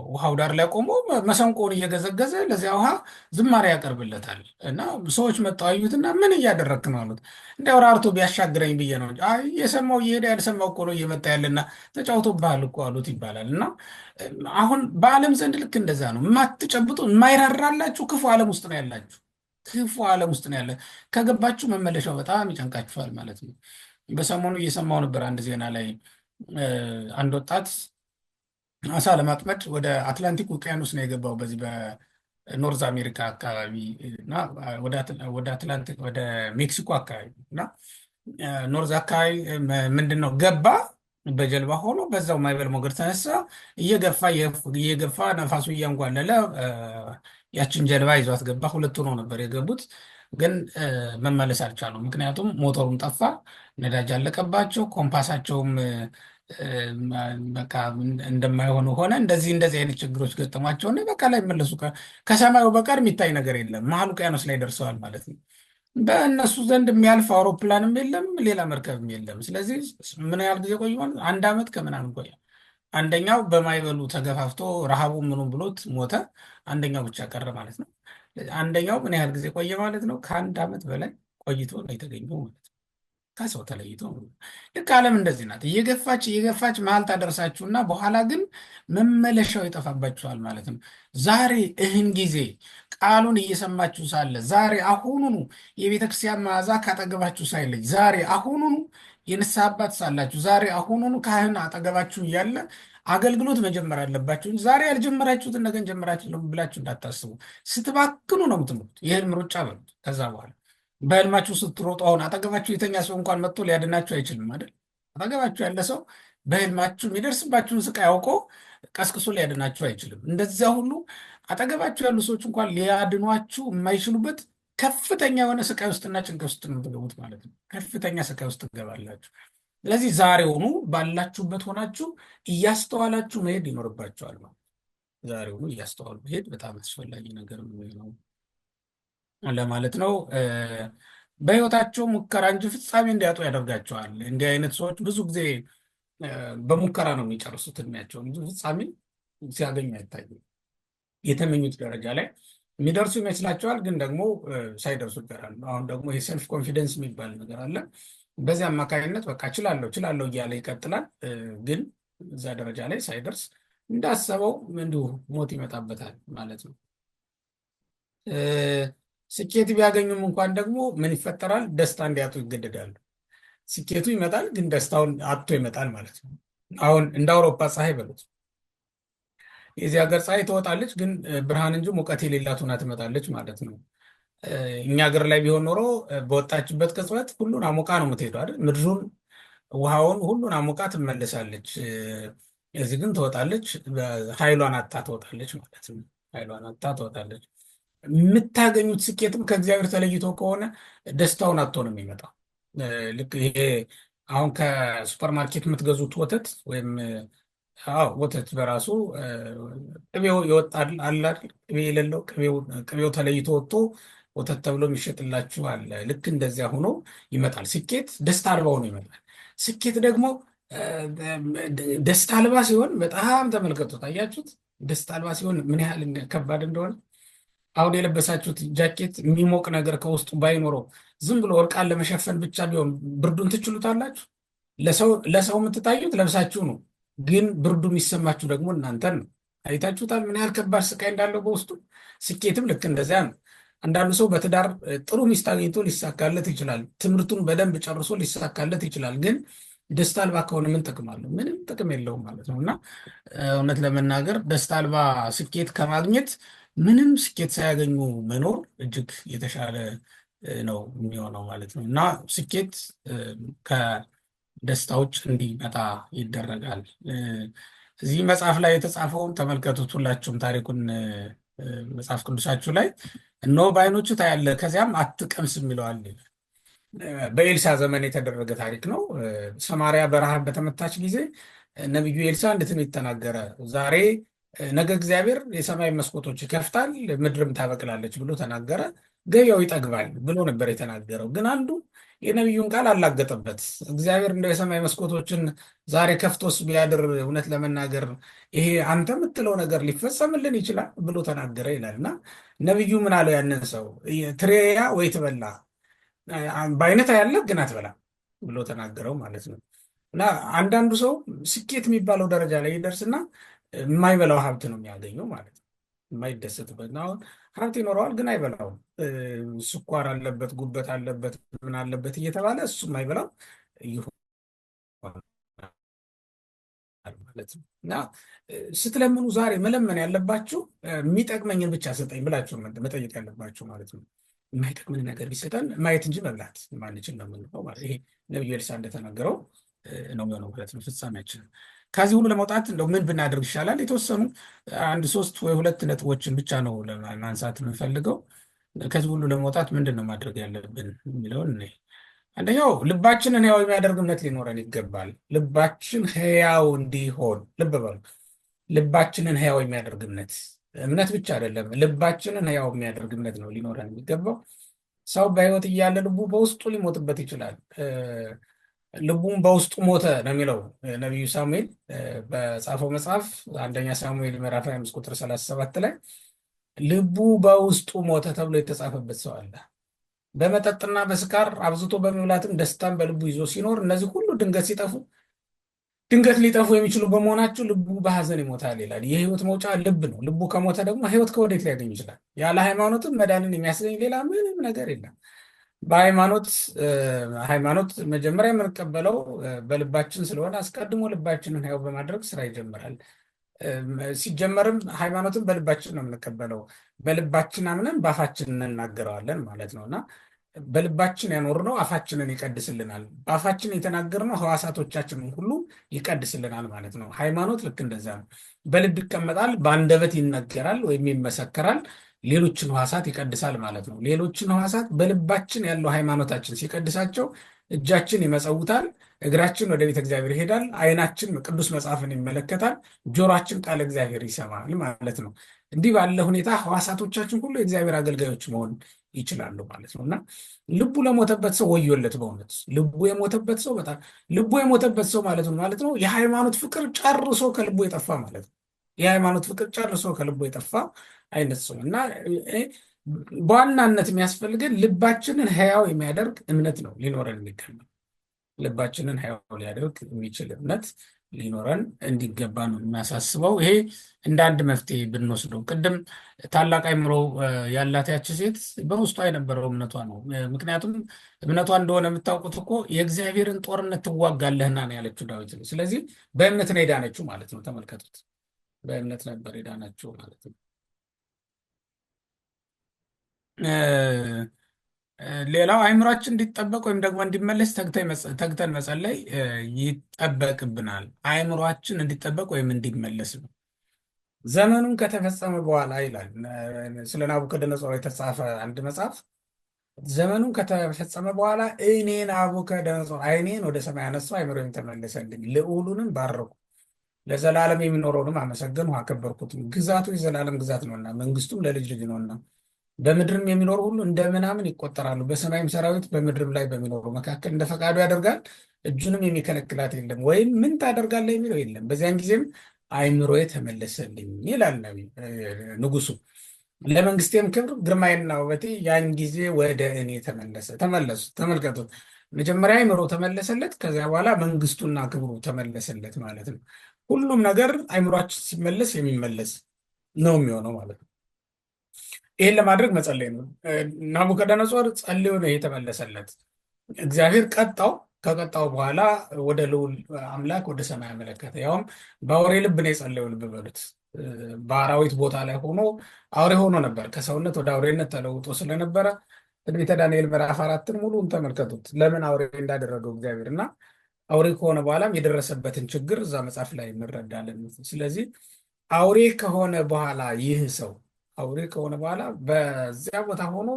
ውሃው ዳር ላይ ቆሞ መሰንቆውን እየገዘገዘ ለዚያ ውሃ ዝማሬ ያቀርብለታል። እና ሰዎች መጥተው አዩትና ምን እያደረግክ ነው አሉት። እንዲያው ራርቶ ቢያሻግረኝ ብዬ ነው እንጂ አይ የሰማው እየሄደ ያልሰማው እኮ ነው እየመጣ ያለና ተጫውቶብሃል እኮ አሉት ይባላል። እና አሁን በዓለም ዘንድ ልክ እንደዛ ነው። የማትጨብጡ የማይራራላችሁ ክፉ ዓለም ውስጥ ነው ያላችሁ። ክፉ ዓለም ውስጥ ነው ያለ። ከገባችሁ መመለሻው በጣም ይጨንቃችኋል ማለት ነው። በሰሞኑ እየሰማው ነበር አንድ ዜና ላይ አንድ ወጣት አሳ ለማጥመድ ወደ አትላንቲክ ውቅያኖስ ነው የገባው በዚህ በኖርዝ አሜሪካ አካባቢ እና ወደ አትላንቲክ ወደ ሜክሲኮ አካባቢ እና ኖርዝ አካባቢ ምንድን ነው ገባ በጀልባ ሆኖ በዛው ማዕበል ሞገድ ተነሳ እየገፋ ነፋሱ እያንጓለለ ያችን ጀልባ ይዟት ገባ። ሁለት ሆነው ነበር የገቡት፣ ግን መመለስ አልቻሉም። ምክንያቱም ሞተሩም ጠፋ፣ ነዳጅ አለቀባቸው፣ ኮምፓሳቸውም በቃ እንደማይሆኑ ሆነ። እንደዚህ አይነት ችግሮች ገጠሟቸውና በቃ ላይ መለሱ። ከሰማዩ በቀር የሚታይ ነገር የለም። መሀል ውቅያኖስ ላይ ደርሰዋል ማለት ነው። በእነሱ ዘንድ የሚያልፍ አውሮፕላንም የለም፣ ሌላ መርከብም የለም። ስለዚህ ምን ያህል ጊዜ ቆዩ? አንድ ዓመት ከምናምን ቆየ። አንደኛው በማይበሉ ተገፋፍቶ ረሃቡ ምኑ ብሎት ሞተ። አንደኛው ብቻ ቀረ ማለት ነው። አንደኛው ምን ያህል ጊዜ ቆየ ማለት ነው? ከአንድ ዓመት በላይ ቆይቶ ነው የተገኘው ማለት ነው። ከሰው ተለይቶ ልክ ዓለም እንደዚህ ናት። እየገፋች መሀል ታደርሳችሁና በኋላ ግን መመለሻው ይጠፋባችኋል ማለት ነው። ዛሬ ይህን ጊዜ ቃሉን እየሰማችሁ ሳለ ዛሬ አሁኑኑ የቤተክርስቲያን መዓዛ ካጠገባችሁ ሳይለይ ዛሬ አሁኑኑ የንስሐ አባት ሳላችሁ ዛሬ አሁኑኑ ካህን አጠገባችሁ እያለ አገልግሎት መጀመር አለባችሁ። ዛሬ ያልጀመራችሁትን ነገ ጀመራችሁ ብላችሁ እንዳታስቡ። ስትባክኑ ነው የምትሞት። የህልም ሩጫ በሉት። ከዛ በኋላ በህልማችሁ ስትሮጡ አሁን አጠገባችሁ የተኛ ሰው እንኳን መጥቶ ሊያድናችሁ አይችልም አይደል? አጠገባችሁ ያለ ሰው በህልማችሁ የሚደርስባችሁን ስቃይ አውቆ ቀስቅሶ ሊያድናችሁ አይችልም። እንደዚያ ሁሉ አጠገባችሁ ያሉ ሰዎች እንኳን ሊያድኗችሁ የማይችሉበት ከፍተኛ የሆነ ስቃይ ውስጥና ጭንቀት ውስጥ ነው የምትገቡት ማለት ነው። ከፍተኛ ስቃይ ውስጥ ትገባላችሁ። ስለዚህ ዛሬውኑ ባላችሁበት ሆናችሁ እያስተዋላችሁ መሄድ ይኖርባችኋል ማለት ዛሬውኑ እያስተዋሉ መሄድ በጣም አስፈላጊ ነገር ነው ለማለት ነው። በህይወታቸው ሙከራ እንጂ ፍጻሜ እንዲያጡ ያደርጋቸዋል። እንዲህ አይነት ሰዎች ብዙ ጊዜ በሙከራ ነው የሚጨርሱት እድሜያቸው እንጂ ፍጻሜ ሲያገኙ አይታዩም። የተመኙት ደረጃ ላይ የሚደርሱ ይመስላቸዋል፣ ግን ደግሞ ሳይደርሱ ይቀራሉ። አሁን ደግሞ የሰልፍ ኮንፊደንስ የሚባል ነገር አለ። በዚህ አማካኝነት በቃ ችላለሁ እያለ ይቀጥላል። ግን እዛ ደረጃ ላይ ሳይደርስ እንዳሰበው እንዲሁ ሞት ይመጣበታል ማለት ነው። ስኬት ቢያገኙም እንኳን ደግሞ ምን ይፈጠራል? ደስታ እንዲያጡ ይገደዳሉ። ስኬቱ ይመጣል፣ ግን ደስታውን አጥቶ ይመጣል ማለት ነው። አሁን እንደ አውሮፓ ፀሐይ በሉት። የዚህ ሀገር ፀሐይ ትወጣለች፣ ግን ብርሃን እንጂ ሙቀት የሌላት ሆና ትመጣለች ማለት ነው። እኛ ሀገር ላይ ቢሆን ኖሮ በወጣችበት ቅጽበት ሁሉን አሞቃ ነው የምትሄዱ አይደል? ምድሩን፣ ውሃውን ሁሉን አሞቃ ትመለሳለች። እዚህ ግን ትወጣለች፣ ኃይሏን አጥታ ትወጣለች ማለት ነው። ኃይሏን አጥታ ትወጣለች። የምታገኙት ስኬትም ከእግዚአብሔር ተለይቶ ከሆነ ደስታውን አጥቶ ነው የሚመጣው። ልክ ይሄ አሁን ከሱፐርማርኬት የምትገዙት ወተት ወይም ወተት በራሱ ቅቤው ይወጣል አለ። ቅቤ የሌለው ቅቤው ተለይቶ ወጥቶ ወተት ተብሎ የሚሸጥላችሁ አለ። ልክ እንደዚያ ሆኖ ይመጣል ስኬት። ደስታ አልባ ሆኖ ይመጣል ስኬት። ደግሞ ደስታ አልባ ሲሆን በጣም ተመልከቱት። አያችሁት? ደስታ አልባ ሲሆን ምን ያህል ከባድ እንደሆነ። አሁን የለበሳችሁት ጃኬት የሚሞቅ ነገር ከውስጡ ባይኖረው ዝም ብሎ ወርቃን ለመሸፈን ብቻ ቢሆን ብርዱን ትችሉታላችሁ? ለሰው የምትታዩት ለብሳችሁ ነው፣ ግን ብርዱ የሚሰማችሁ ደግሞ እናንተን ነው። አይታችሁታል ምን ያህል ከባድ ስቃይ እንዳለው በውስጡ። ስኬትም ልክ እንደዚያ ነው። አንዳንዱ ሰው በትዳር ጥሩ ሚስት አግኝቶ ሊሳካለት ይችላል። ትምህርቱን በደንብ ጨርሶ ሊሳካለት ይችላል። ግን ደስታ አልባ ከሆነ ምን ጥቅም አለው? ምንም ጥቅም የለውም ማለት ነው። እና እውነት ለመናገር ደስታ አልባ ስኬት ከማግኘት ምንም ስኬት ሳያገኙ መኖር እጅግ የተሻለ ነው የሚሆነው ማለት ነው። እና ስኬት ከደስታ ውጭ እንዲመጣ ይደረጋል። እዚህ መጽሐፍ ላይ የተጻፈውን ተመልከቱት ሁላችሁም ታሪኩን መጽሐፍ ቅዱሳችሁ ላይ እነሆ በዓይኖቹ ታያለህ ከዚያም አትቀምስም ይለዋል። በኤልሳ ዘመን የተደረገ ታሪክ ነው። ሰማርያ በረሃብ በተመታች ጊዜ ነቢዩ ኤልሳ እንደ ትንቢት ተናገረ። ዛሬ ነገ እግዚአብሔር የሰማይ መስኮቶች ይከፍታል፣ ምድርም ታበቅላለች ብሎ ተናገረ። ገበያው ይጠግባል ብሎ ነበር የተናገረው። ግን አንዱ የነቢዩን ቃል አላገጠበት። እግዚአብሔር እንደው የሰማይ መስኮቶችን ዛሬ ከፍቶስ ቢያድር እውነት ለመናገር ይሄ አንተ የምትለው ነገር ሊፈጸምልን ይችላል ብሎ ተናገረ ይላል። እና ነቢዩ ምን አለው? ያንን ሰው ትሬያ ወይ ትበላ በአይነት ያለ ግን አትበላም ብሎ ተናገረው ማለት ነው። እና አንዳንዱ ሰው ስኬት የሚባለው ደረጃ ላይ ይደርስና የማይበላው ሀብት ነው የሚያገኘው ማለት ነው። የማይደሰትበት ነው። አሁን ሀብት ይኖረዋል ግን አይበላውም። ስኳር አለበት፣ ጉበት አለበት፣ ምን አለበት እየተባለ እሱ የማይበላው ይሆናል ማለት ነው። እና ስትለምኑ ዛሬ መለመን ያለባችሁ የሚጠቅመኝን ብቻ ስጠኝ ብላችሁ መጠየቅ ያለባችሁ ማለት ነው። የማይጠቅምን ነገር ቢሰጠን ማየት እንጂ መብላት ማንችል ነው የምንለው ማለት ይሄ ነቢዩ ኤልሳዕ እንደተናገረው ነው የሚሆነው ማለት ነው ፍጻሜያችን። ከዚህ ሁሉ ለመውጣት እንደው ምን ብናደርግ ይሻላል? የተወሰኑ አንድ ሶስት ወይ ሁለት ነጥቦችን ብቻ ነው ማንሳት የምንፈልገው። ከዚህ ሁሉ ለመውጣት ምንድን ነው ማድረግ ያለብን የሚለውን እኔ አንደኛው ልባችንን ሕያው የሚያደርግ እምነት ሊኖረን ይገባል። ልባችን ሕያው እንዲሆን ልብ በሉ። ልባችንን ሕያው የሚያደርግ እምነት እምነት ብቻ አይደለም፣ ልባችንን ሕያው የሚያደርግ እምነት ነው ሊኖረን የሚገባው። ሰው በሕይወት እያለ ልቡ በውስጡ ሊሞትበት ይችላል። ልቡም በውስጡ ሞተ ነው የሚለው ነቢዩ ሳሙኤል በጻፈው መጽሐፍ አንደኛ ሳሙኤል ምዕራፍ 25 ቁጥር 37 ላይ ልቡ በውስጡ ሞተ ተብሎ የተጻፈበት ሰው አለ። በመጠጥና በስካር አብዝቶ በመብላትም ደስታን በልቡ ይዞ ሲኖር እነዚህ ሁሉ ድንገት ሊጠፉ የሚችሉ በመሆናቸው ልቡ በሐዘን ይሞታል ይላል። የህይወት መውጫ ልብ ነው። ልቡ ከሞተ ደግሞ ህይወት ከወዴት ሊያገኝ ይችላል? ያለ ሃይማኖትም መዳንን የሚያስገኝ ሌላ ምንም ነገር የለም። ሃይማኖት መጀመሪያ የምንቀበለው በልባችን ስለሆነ አስቀድሞ ልባችንን ሕያው በማድረግ ስራ ይጀምራል። ሲጀመርም ሃይማኖትን በልባችን ነው የምንቀበለው። በልባችን አምነን በአፋችን እንናገረዋለን ማለት ነው እና በልባችን ያኖርነው አፋችንን ይቀድስልናል። በአፋችን የተናገርነው ህዋሳቶቻችንን ሁሉ ይቀድስልናል ማለት ነው። ሃይማኖት ልክ እንደዛ ነው። በልብ ይቀመጣል፣ በአንደበት ይነገራል ወይም ይመሰከራል፣ ሌሎችን ህዋሳት ይቀድሳል ማለት ነው። ሌሎችን ህዋሳት በልባችን ያለው ሃይማኖታችን ሲቀድሳቸው እጃችን ይመጸውታል፣ እግራችን ወደ ቤተ እግዚአብሔር ይሄዳል፣ አይናችን ቅዱስ መጽሐፍን ይመለከታል፣ ጆሮአችን ቃለ እግዚአብሔር ይሰማል ማለት ነው። እንዲህ ባለ ሁኔታ ህዋሳቶቻችን ሁሉ የእግዚአብሔር አገልጋዮች መሆን ይችላሉ ማለት ነው እና ልቡ ለሞተበት ሰው ወዮለት። በእውነት ልቡ የሞተበት ሰው በጣም ልቡ የሞተበት ሰው ማለት ነው የሃይማኖት ፍቅር ጨርሶ ከልቡ የጠፋ ማለት ነው። የሃይማኖት ፍቅር ጨርሶ ከልቡ የጠፋ አይነት ሰው እና በዋናነት የሚያስፈልገን ልባችንን ሕያው የሚያደርግ እምነት ነው ሊኖረን የሚገባ። ልባችንን ሕያው ሊያደርግ የሚችል እምነት ሊኖረን እንዲገባ ነው የሚያሳስበው። ይሄ እንደ አንድ መፍትሄ ብንወስደው፣ ቅድም ታላቅ አእምሮ ያላት ያቺ ሴት በውስጧ የነበረው እምነቷ ነው። ምክንያቱም እምነቷ እንደሆነ የምታውቁት እኮ የእግዚአብሔርን ጦርነት ትዋጋለህና ነው ያለችው ዳዊት። ስለዚህ በእምነት ነው የዳነችው ማለት ነው። ተመልከቱት፣ በእምነት ነበር የዳነችው ማለት ነው። ሌላው አእምሯችን እንዲጠበቅ ወይም ደግሞ እንዲመለስ ተግተን መጸለይ ይጠበቅብናል። አእምሯችን እንዲጠበቅ ወይም እንዲመለስ ነው። ዘመኑን ከተፈጸመ በኋላ ይላል ስለ ናቡከደነጾር የተጻፈ አንድ መጽሐፍ። ዘመኑን ከተፈጸመ በኋላ እኔ ናቡከደነጾር ዓይኔን ወደ ሰማይ አነሳሁ፣ አእምሮዬም ተመለሰልኝ፣ ልዑሉንም ባረኩ፣ ለዘላለም የሚኖረውንም አመሰገንሁ፣ አከበርኩትም። ግዛቱ የዘላለም ግዛት ነውና መንግስቱም ለልጅ ልጅ ነውና በምድርም የሚኖሩ ሁሉ እንደ ምናምን ይቆጠራሉ። በሰማይም ሰራዊት በምድርም ላይ በሚኖሩ መካከል እንደ ፈቃዱ ያደርጋል፣ እጁንም የሚከለክላት የለም። ወይም ምን ታደርጋለህ የሚለው የለም። በዚያን ጊዜም አእምሮዬ ተመለሰልኝ ይላል ንጉሱ። ለመንግስቴም ክብር ግርማዬና ውበቴ ያን ጊዜ ወደ እኔ ተመለሱ። ተመልከቱት፣ መጀመሪያ አእምሮ ተመለሰለት፣ ከዚያ በኋላ መንግስቱና ክብሩ ተመለሰለት ማለት ነው። ሁሉም ነገር አእምሯችን ሲመለስ የሚመለስ ነው የሚሆነው ማለት ነው። ይህን ለማድረግ መጸለይ ነው። ናቡከደነጾር ጸልዮ ነው የተመለሰለት። እግዚአብሔር ቀጣው። ከቀጣው በኋላ ወደ ልዑል አምላክ ወደ ሰማይ አመለከተ። ያውም በአውሬ ልብ ነው የጸለየው። ልብ በሉት፣ በአራዊት ቦታ ላይ ሆኖ አውሬ ሆኖ ነበር። ከሰውነት ወደ አውሬነት ተለውጦ ስለነበረ ትንቢተ ዳንኤል ምዕራፍ 4ን ሙሉን ተመልከቱት፣ ለምን አውሬ እንዳደረገው እግዚአብሔር እና አውሬ ከሆነ በኋላም የደረሰበትን ችግር እዛ መጽሐፍ ላይ እንረዳለን። ስለዚህ አውሬ ከሆነ በኋላ ይህ ሰው አውሬ ከሆነ በኋላ በዚያ ቦታ ሆኖ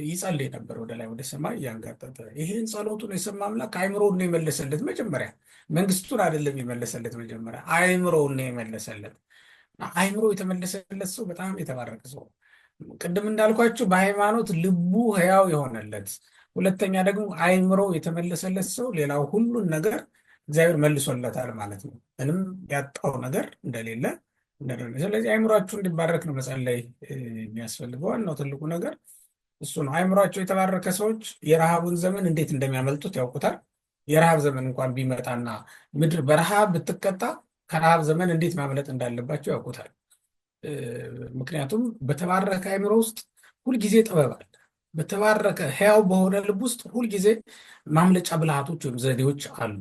ይጸልይ ነበር፣ ወደ ላይ ወደ ሰማይ እያንጋጠጠ። ይህን ጸሎቱን የሰማ አምላክ አእምሮውን ነው የመለሰለት። መጀመሪያ መንግስቱን አይደለም የመለሰለት፣ መጀመሪያ አእምሮውን ነው የመለሰለት። አእምሮ የተመለሰለት ሰው በጣም የተባረከ ሰው። ቅድም እንዳልኳቸው በሃይማኖት ልቡ ሕያው የሆነለት ሁለተኛ ደግሞ አእምሮ የተመለሰለት ሰው ሌላው ሁሉን ነገር እግዚአብሔር መልሶለታል ማለት ነው። ምንም ያጣው ነገር እንደሌለ እንደሌለ። ስለዚህ አእምሯችሁ እንዲባረክ ነው መጸለይ የሚያስፈልገው። ዋናው ትልቁ ነገር እሱ ነው። አእምሯቸው የተባረከ ሰዎች የረሃቡን ዘመን እንዴት እንደሚያመልጡት ያውቁታል። የረሃብ ዘመን እንኳን ቢመጣና ምድር በረሃብ ብትቀጣ ከረሃብ ዘመን እንዴት ማምለጥ እንዳለባቸው ያውቁታል። ምክንያቱም በተባረከ አእምሮ ውስጥ ሁልጊዜ ጥበብ አለ። በተባረከ ሕያው በሆነ ልብ ውስጥ ሁልጊዜ ማምለጫ ብልሃቶች ወይም ዘዴዎች አሉ።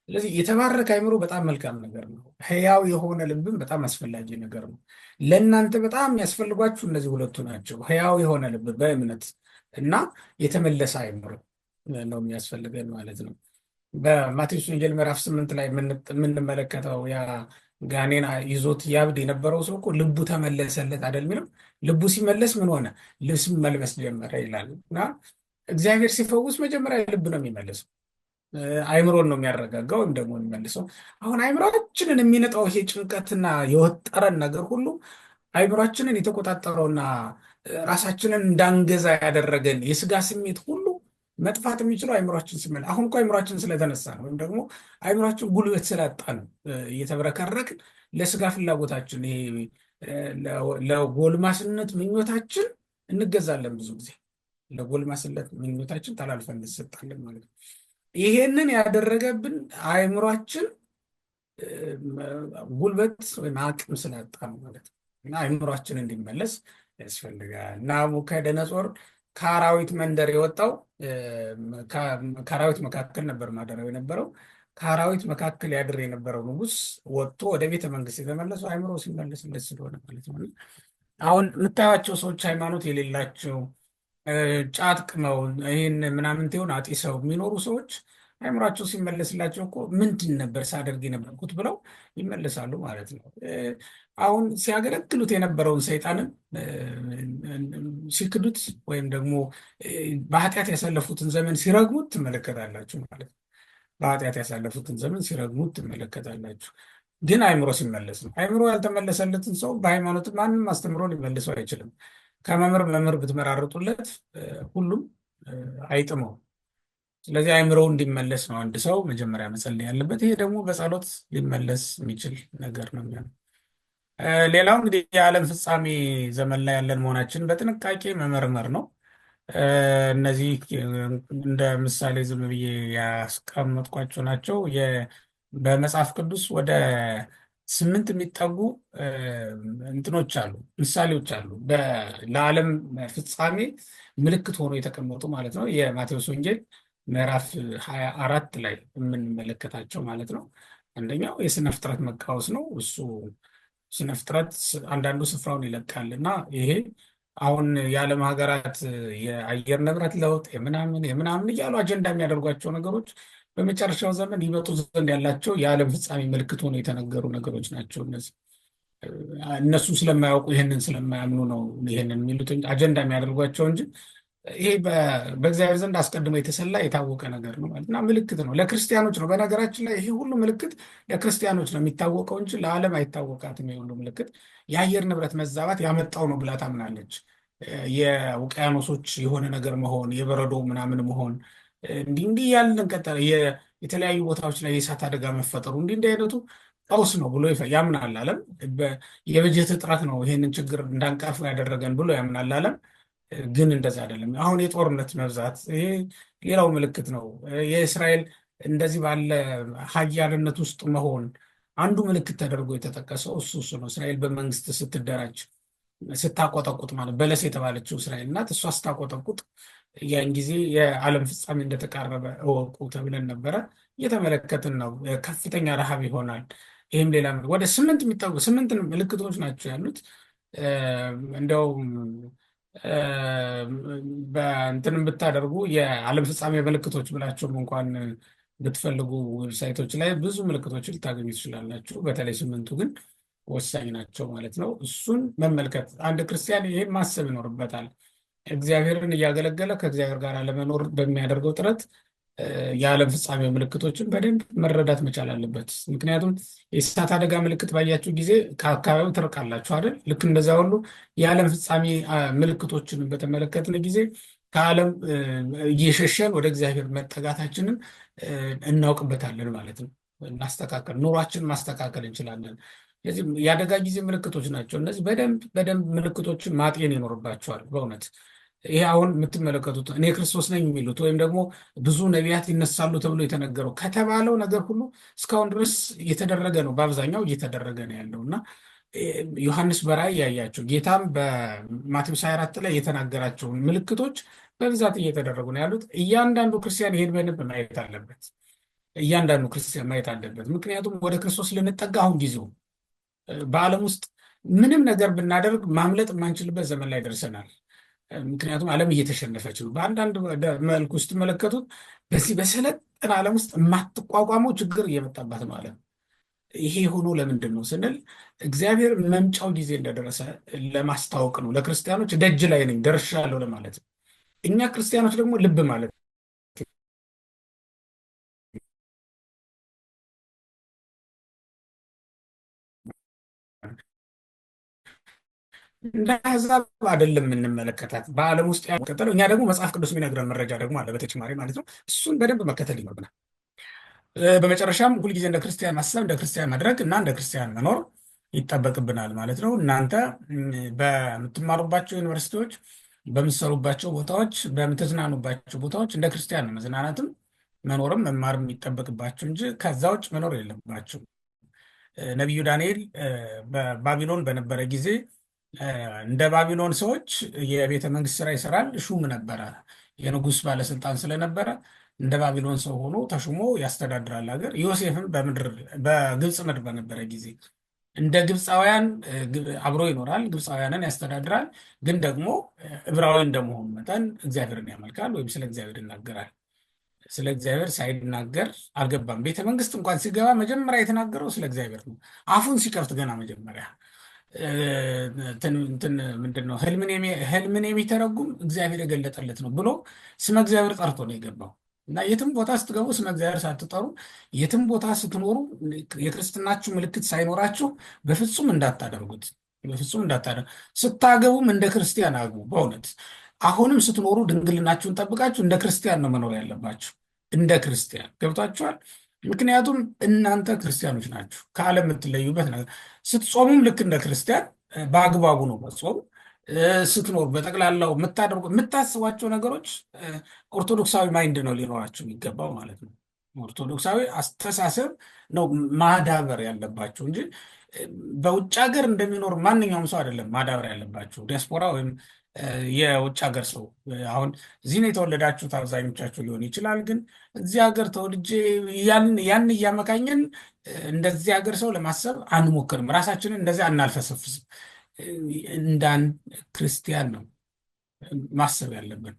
ስለዚህ የተባረከ አእምሮ በጣም መልካም ነገር ነው። ሕያው የሆነ ልብም በጣም አስፈላጊ ነገር ነው። ለእናንተ በጣም የሚያስፈልጓችሁ እነዚህ ሁለቱ ናቸው። ሕያው የሆነ ልብ በእምነት እና የተመለሰ አእምሮ ነው የሚያስፈልገን ማለት ነው። በማቴዎስ ወንጌል ምዕራፍ 8 ላይ የምንመለከተው ያ ጋኔን ይዞት ያብድ የነበረው ሰው እኮ ልቡ ተመለሰለት አይደል የሚለው። ልቡ ሲመለስ ምን ሆነ? ልብስ መልበስ ጀመረ ይላል። እና እግዚአብሔር ሲፈውስ መጀመሪያ ልብ ነው የሚመልሰው፣ አእምሮን ነው የሚያረጋጋው ወይም ደግሞ የሚመልሰው። አሁን አእምሯችንን የሚነጣው ይሄ ጭንቀትና የወጠረን ነገር ሁሉ አእምሯችንን የተቆጣጠረውና ራሳችንን እንዳንገዛ ያደረገን የስጋ ስሜት ሁሉ መጥፋት የሚችለው አእምሯችን ሲመለስ። አሁን እኮ አእምሯችን ስለተነሳ ነው፣ ወይም ደግሞ አእምሯችን ጉልበት ስላጣ ነው እየተብረከረክን ለስጋ ፍላጎታችን ይሄ ለጎልማስነት ምኞታችን እንገዛለን። ብዙ ጊዜ ለጎልማስነት ምኞታችን ተላልፈን እንሰጣለን ማለት ነው። ይሄንን ያደረገብን አእምሯችን ጉልበት ወይም አቅም ስላጣ ነው ማለት ነው። እና አእምሯችን እንዲመለስ ያስፈልጋል። ናቡከደነጾር ከአራዊት መንደር የወጣው ከአራዊት መካከል ነበር ማደሪያው የነበረው። ከአራዊት መካከል ያድር የነበረው ንጉሥ ወጥቶ ወደ ቤተ መንግስት የተመለሰው አእምሮ ሲመለስለት ስለሆነ ማለት ነው። አሁን የምታያቸው ሰዎች ሃይማኖት የሌላቸው ጫት ቅመው ይህን ምናምን ሆን አጢሰው የሚኖሩ ሰዎች አእምሯቸው ሲመለስላቸው እኮ ምንድን ነበር ሳደርግ የነበርኩት ብለው ይመለሳሉ ማለት ነው። አሁን ሲያገለግሉት የነበረውን ሰይጣንን ሲክዱት ወይም ደግሞ በኃጢአት ያሳለፉትን ዘመን ሲረግሙት ትመለከታላችሁ ማለት ነው። በኃጢአት ያሳለፉትን ዘመን ሲረግሙት ትመለከታላችሁ። ግን አእምሮ ሲመለስ ነው። አእምሮ ያልተመለሰለትን ሰው በሃይማኖት ማንም አስተምሮ ሊመልሰው አይችልም። ከመምህር መምህር ብትመራርጡለት ሁሉም አይጥመው። ስለዚህ አእምሮው እንዲመለስ ነው አንድ ሰው መጀመሪያ መጸለይ ያለበት። ይሄ ደግሞ በጸሎት ሊመለስ የሚችል ነገር ነው የሚሆነው። ሌላው እንግዲህ የዓለም ፍጻሜ ዘመን ላይ ያለን መሆናችን በጥንቃቄ መመርመር ነው። እነዚህ እንደ ምሳሌ ዝም ብዬ ያስቀመጥኳቸው ናቸው። በመጽሐፍ ቅዱስ ወደ 8 የሚጠጉ እንትኖች አሉ፣ ምሳሌዎች አሉ ለዓለም ፍጻሜ ምልክት ሆኖ የተቀመጡ ማለት ነው። የማቴዎስ ወንጌል ምዕራፍ 24 ላይ የምንመለከታቸው ማለት ነው። አንደኛው የስነ ፍጥረት መቃወስ ነው። እሱ ስነ ፍጥረት አንዳንዱ ስፍራውን ይለቃል እና ይሄ አሁን የዓለም ሀገራት የአየር ንብረት ለውጥ የምናምን እያሉ አጀንዳ የሚያደርጓቸው ነገሮች በመጨረሻው ዘመን ይመጡ ዘንድ ያላቸው የዓለም ፍጻሜ ምልክት ሆኖ የተነገሩ ነገሮች ናቸው። እነዚህ እነሱ ስለማያውቁ ይህንን ስለማያምኑ ነው ይህንን የሚሉት አጀንዳ የሚያደርጓቸው እንጂ ይሄ በእግዚአብሔር ዘንድ አስቀድሞ የተሰላ የታወቀ ነገር ነው ማለት እና ምልክት ነው። ለክርስቲያኖች ነው። በነገራችን ላይ ይሄ ሁሉ ምልክት ለክርስቲያኖች ነው የሚታወቀው እንጂ ለዓለም አይታወቃትም። ይሄ ሁሉ ምልክት የአየር ንብረት መዛባት ያመጣው ነው ብላ ታምናለች። የውቅያኖሶች የሆነ ነገር መሆን፣ የበረዶ ምናምን መሆን፣ እንዲህ ያልን ቀጠለ የተለያዩ ቦታዎች ላይ የእሳት አደጋ መፈጠሩ እንዲህ አይነቱ ቀውስ ነው ብሎ ያምናል ዓለም። የበጀት እጥረት ነው ይሄንን ችግር እንዳንቀርፍ ያደረገን ብሎ ያምናል ዓለም። ግን እንደዛ አይደለም። አሁን የጦርነት መብዛት ይሄ ሌላው ምልክት ነው። የእስራኤል እንደዚህ ባለ ሀያልነት ውስጥ መሆን አንዱ ምልክት ተደርጎ የተጠቀሰው እሱ ነው። እስራኤል በመንግስት ስትደራጅ ስታቆጠቁጥ ማለት በለስ የተባለችው እስራኤል ናት። እሷ ስታቆጠቁጥ ያን ጊዜ የዓለም ፍጻሜ እንደተቃረበ እወቁ ተብለን ነበረ። እየተመለከትን ነው። ከፍተኛ ረሃብ ይሆናል። ይህም ሌላ ወደ 8 ምልክቶች ናቸው ያሉት። እንደውም በእንትን ብታደርጉ የዓለም ፍጻሜ ምልክቶች ብላችሁም እንኳን ብትፈልጉ ዌብሳይቶች ላይ ብዙ ምልክቶችን ልታገኙ ትችላላችሁ። በተለይ 8ቱ ግን ወሳኝ ናቸው ማለት ነው። እሱን መመልከት አንድ ክርስቲያን ይህን ማሰብ ይኖርበታል። እግዚአብሔርን እያገለገለ ከእግዚአብሔር ጋር ለመኖር በሚያደርገው ጥረት የዓለም ፍጻሜ ምልክቶችን በደንብ መረዳት መቻል አለበት። ምክንያቱም የእሳት አደጋ ምልክት ባያችሁ ጊዜ ከአካባቢው ትርቃላችሁ አይደል? ልክ እንደዛ ሁሉ የዓለም ፍጻሜ ምልክቶችን በተመለከትን ጊዜ ከዓለም እየሸሸን ወደ እግዚአብሔር መጠጋታችንን እናውቅበታለን ማለት ነው። እናስተካከል፣ ኑሯችን ማስተካከል እንችላለን። ስለዚህ የአደጋ ጊዜ ምልክቶች ናቸው እነዚህ። በደንብ ምልክቶችን ማጤን ይኖርባቸዋል በእውነት። ይሄ አሁን የምትመለከቱት እኔ ክርስቶስ ነኝ የሚሉት ወይም ደግሞ ብዙ ነቢያት ይነሳሉ ተብሎ የተነገረው ከተባለው ነገር ሁሉ እስካሁን ድረስ እየተደረገ ነው፣ በአብዛኛው እየተደረገ ነው ያለው እና ዮሐንስ በራእይ ያያቸው ጌታም በማቴዎስ 24 ላይ የተናገራቸው ምልክቶች በብዛት እየተደረጉ ነው ያሉት። እያንዳንዱ ክርስቲያን ይሄን በደንብ ማየት አለበት። እያንዳንዱ ክርስቲያን ማየት አለበት። ምክንያቱም ወደ ክርስቶስ ልንጠጋ አሁን ጊዜው በዓለም ውስጥ ምንም ነገር ብናደርግ ማምለጥ የማንችልበት ዘመን ላይ ደርሰናል። ምክንያቱም ዓለም እየተሸነፈች ነው። በአንዳንድ መልኩ ስትመለከቱት በዚህ በሰለጠነ ዓለም ውስጥ የማትቋቋመው ችግር እየመጣባት ነው ዓለም። ይሄ ሆኖ ለምንድን ነው ስንል እግዚአብሔር መምጫው ጊዜ እንደደረሰ ለማስታወቅ ነው። ለክርስቲያኖች ደጅ ላይ ነኝ ደርሻለሁ ለማለት ነው። እኛ ክርስቲያኖች ደግሞ ልብ ማለት እንደ አሕዛብ አይደለም የምንመለከታት በዓለም ውስጥ ያቀጠለው። እኛ ደግሞ መጽሐፍ ቅዱስ የሚነግረን መረጃ ደግሞ አለ በተጨማሪ ማለት ነው። እሱን በደንብ መከተል ይኖርብናል። በመጨረሻም ሁልጊዜ እንደ ክርስቲያን ማሰብ፣ እንደ ክርስቲያን ማድረግ እና እንደ ክርስቲያን መኖር ይጠበቅብናል ማለት ነው። እናንተ በምትማሩባቸው ዩኒቨርሲቲዎች፣ በምትሰሩባቸው ቦታዎች፣ በምትዝናኑባቸው ቦታዎች እንደ ክርስቲያን ነው መዝናናትም መኖርም መማርም የሚጠበቅባቸው እንጂ ከዛ ውጭ መኖር የለባቸው። ነቢዩ ዳንኤል በባቢሎን በነበረ ጊዜ እንደ ባቢሎን ሰዎች የቤተ መንግስት ስራ ይሰራል። ሹም ነበረ፣ የንጉስ ባለስልጣን ስለነበረ እንደ ባቢሎን ሰው ሆኖ ተሹሞ ያስተዳድራል ሀገር። ዮሴፍም በግብፅ ምድር በነበረ ጊዜ እንደ ግብፃውያን አብሮ ይኖራል፣ ግብፃውያንን ያስተዳድራል። ግን ደግሞ ዕብራዊ እንደመሆኑ መጠን እግዚአብሔርን ያመልካል ወይም ስለ እግዚአብሔር ይናገራል። ስለ እግዚአብሔር ሳይናገር አልገባም። ቤተ መንግስት እንኳን ሲገባ መጀመሪያ የተናገረው ስለ እግዚአብሔር ነው። አፉን ሲከፍት ገና መጀመሪያ ምንድን ነው ህልምን የሚተረጉም እግዚአብሔር የገለጠለት ነው ብሎ ስመ እግዚአብሔር ጠርቶ ነው የገባው። እና የትም ቦታ ስትገቡ ስመ እግዚአብሔር ሳትጠሩ፣ የትም ቦታ ስትኖሩ የክርስትናችሁ ምልክት ሳይኖራችሁ በፍጹም እንዳታደርጉት፣ በፍጹም እንዳታደርጉ። ስታገቡም እንደ ክርስቲያን አግቡ። በእውነት አሁንም ስትኖሩ ድንግልናችሁን ጠብቃችሁ እንደ ክርስቲያን ነው መኖር ያለባችሁ። እንደ ክርስቲያን ገብቷችኋል? ምክንያቱም እናንተ ክርስቲያኖች ናችሁ። ከዓለም የምትለዩበት ነገር ስትጾሙም ልክ እንደ ክርስቲያን በአግባቡ ነው መጾም። ስትኖሩ በጠቅላላው የምታስቧቸው ነገሮች ኦርቶዶክሳዊ ማይንድ ነው ሊኖራቸው የሚገባው ማለት ነው። ኦርቶዶክሳዊ አስተሳሰብ ነው ማዳበር ያለባቸው እንጂ በውጭ ሀገር እንደሚኖር ማንኛውም ሰው አይደለም ማዳበር ያለባቸው። ዲያስፖራ ወይም የውጭ ሀገር ሰው አሁን እዚህ ነው የተወለዳችሁት አብዛኞቻችሁ ሊሆን ይችላል። ግን እዚህ ሀገር ተወልጄ ያን እያመካኘን እንደዚህ ሀገር ሰው ለማሰብ አንሞክርም። ራሳችንን እንደዚህ አናልፈሰፍስም። እንደ አንድ ክርስቲያን ነው ማሰብ ያለብን።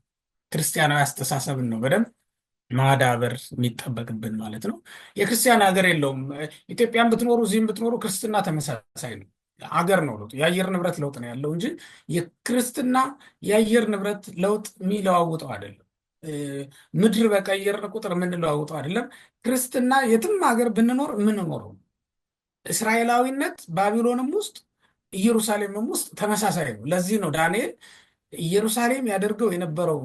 ክርስቲያናዊ አስተሳሰብን ነው በደንብ ማዳበር የሚጠበቅብን ማለት ነው። የክርስቲያን ሀገር የለውም። ኢትዮጵያን ብትኖሩ እዚህም ብትኖሩ ክርስትና ተመሳሳይ ነው። አገር ነው ለውጥ፣ የአየር ንብረት ለውጥ ነው ያለው እንጂ የክርስትና የአየር ንብረት ለውጥ የሚለዋውጠው አይደለም። ምድር በቀየርን ቁጥር የምንለዋውጠው አይደለም። ክርስትና የትም ሀገር ብንኖር የምንኖረው እስራኤላዊነት ባቢሎንም ውስጥ ኢየሩሳሌምም ውስጥ ተመሳሳይ ነው። ለዚህ ነው ዳንኤል ኢየሩሳሌም ያደርገው የነበረው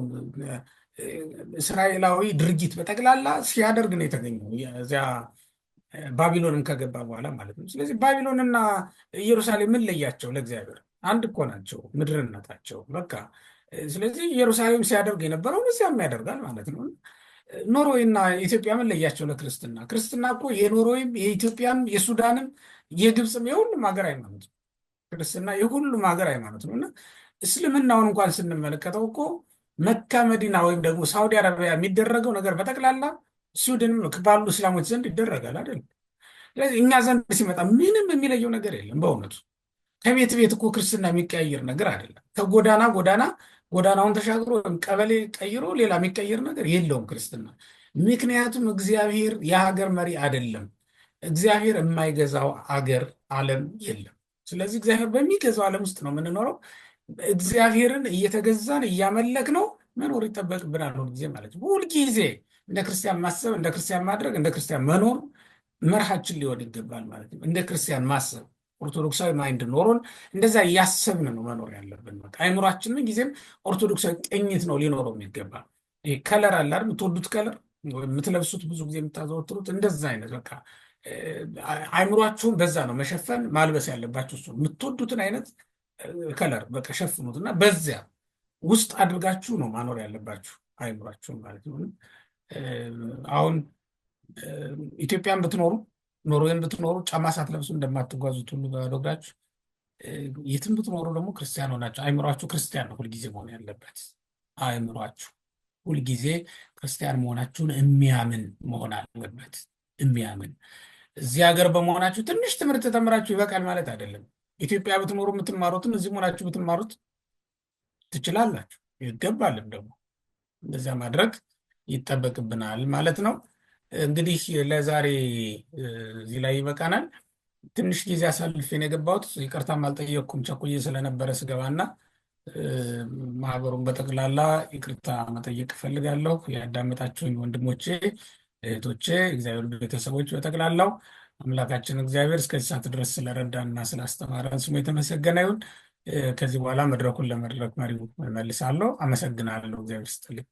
እስራኤላዊ ድርጊት በጠቅላላ ሲያደርግ ነው የተገኘው እዚያ ባቢሎንም ከገባ በኋላ ማለት ነው። ስለዚህ ባቢሎንና ኢየሩሳሌም ምን ለያቸው? ለእግዚአብሔር አንድ እኮ ናቸው ምድርነታቸው በቃ። ስለዚህ ኢየሩሳሌም ሲያደርግ የነበረውን እዚያም ያደርጋል ማለት ነው። ኖርዌይና ኢትዮጵያ ምን ለያቸው ለክርስትና? ክርስትና እኮ የኖርዌይም የኢትዮጵያም የሱዳንም የግብፅም የሁሉም ሀገር ሃይማኖት ነው። ክርስትና የሁሉም ሀገር ሃይማኖት ነው እና እስልምናውን እንኳን ስንመለከተው እኮ መካ መዲና ወይም ደግሞ ሳውዲ አረቢያ የሚደረገው ነገር በጠቅላላ ስዊድንም ባሉ እስላሞች ዘንድ ይደረጋል አይደል? ስለዚህ እኛ ዘንድ ሲመጣ ምንም የሚለየው ነገር የለም። በእውነቱ ከቤት ቤት እኮ ክርስትና የሚቀያየር ነገር አይደለም። ከጎዳና ጎዳናውን ተሻግሮ ወይም ቀበሌ ቀይሮ ሌላ የሚቀየር ነገር የለውም ክርስትና። ምክንያቱም እግዚአብሔር የሀገር መሪ አይደለም። እግዚአብሔር የማይገዛው አገር ዓለም የለም። ስለዚህ እግዚአብሔር በሚገዛው ዓለም ውስጥ ነው የምንኖረው። እግዚአብሔርን እየተገዛን እያመለክ ነው መኖር ይጠበቅብናል ሁልጊዜ ማለት ነው። ሁልጊዜ እንደ ክርስቲያን ማሰብ፣ እንደ ክርስቲያን ማድረግ፣ እንደ ክርስቲያን መኖር መርሃችን ሊሆን ይገባል ማለት ነው። እንደ ክርስቲያን ማሰብ ኦርቶዶክሳዊ ማይንድ ኖሮን እንደዛ እያሰብን ነው መኖር ያለብን። በቃ አይምሯችን ምን ጊዜም ኦርቶዶክሳዊ ቅኝት ነው ሊኖረው የሚገባ። ይሄ ከለር አለ አይደል? የምትወዱት ከለር ወይም የምትለብሱት ብዙ ጊዜ የምታዘወትሩት እንደዛ አይነት በቃ አይምሯችሁን በዛ ነው መሸፈን ማልበስ ያለባችሁ። እሱ የምትወዱትን አይነት ከለር በቃ ሸፍኑት እና በዚያ ውስጥ አድርጋችሁ ነው ማኖር ያለባችሁ አይምሯችሁን ማለት ነው። አሁን ኢትዮጵያን ብትኖሩ ኖርዌይን ብትኖሩ ጫማ ሳትለብሱ እንደማትጓዙት ሁሉ ባዶ እግራችሁ የትም ብትኖሩ ደግሞ ክርስቲያን ሆናችሁ አይምሯችሁ ክርስቲያን ነው ሁልጊዜ መሆን ያለበት። አይምሯችሁ ሁልጊዜ ክርስቲያን መሆናችሁን የሚያምን መሆን አለበት። የሚያምን እዚህ ሀገር በመሆናችሁ ትንሽ ትምህርት ተምራችሁ ይበቃል ማለት አይደለም። ኢትዮጵያ ብትኖሩ የምትማሩትን እዚህ መሆናችሁ ብትማሩት ትችላላችሁ፣ ይገባልም ደግሞ እንደዚያ ማድረግ ይጠበቅብናል ማለት ነው። እንግዲህ ለዛሬ እዚህ ላይ ይበቃናል። ትንሽ ጊዜ አሳልፌን የገባሁት ይቅርታም አልጠየቅኩም ቸኩዬ ስለነበረ ስገባና ማህበሩን በጠቅላላ ይቅርታ መጠየቅ እፈልጋለሁ። ያዳመጣችሁኝ ወንድሞቼ፣ እህቶቼ፣ እግዚአብሔር ቤተሰቦች በጠቅላላው አምላካችን እግዚአብሔር እስከዚህ ሰዓት ድረስ ስለረዳንና ስላስተማረን ስሙ የተመሰገነ ይሁን። ከዚህ በኋላ መድረኩን ለመድረክ መሪው መልሳለሁ። አመሰግናለሁ። እግዚአብሔር ይስጥልኝ።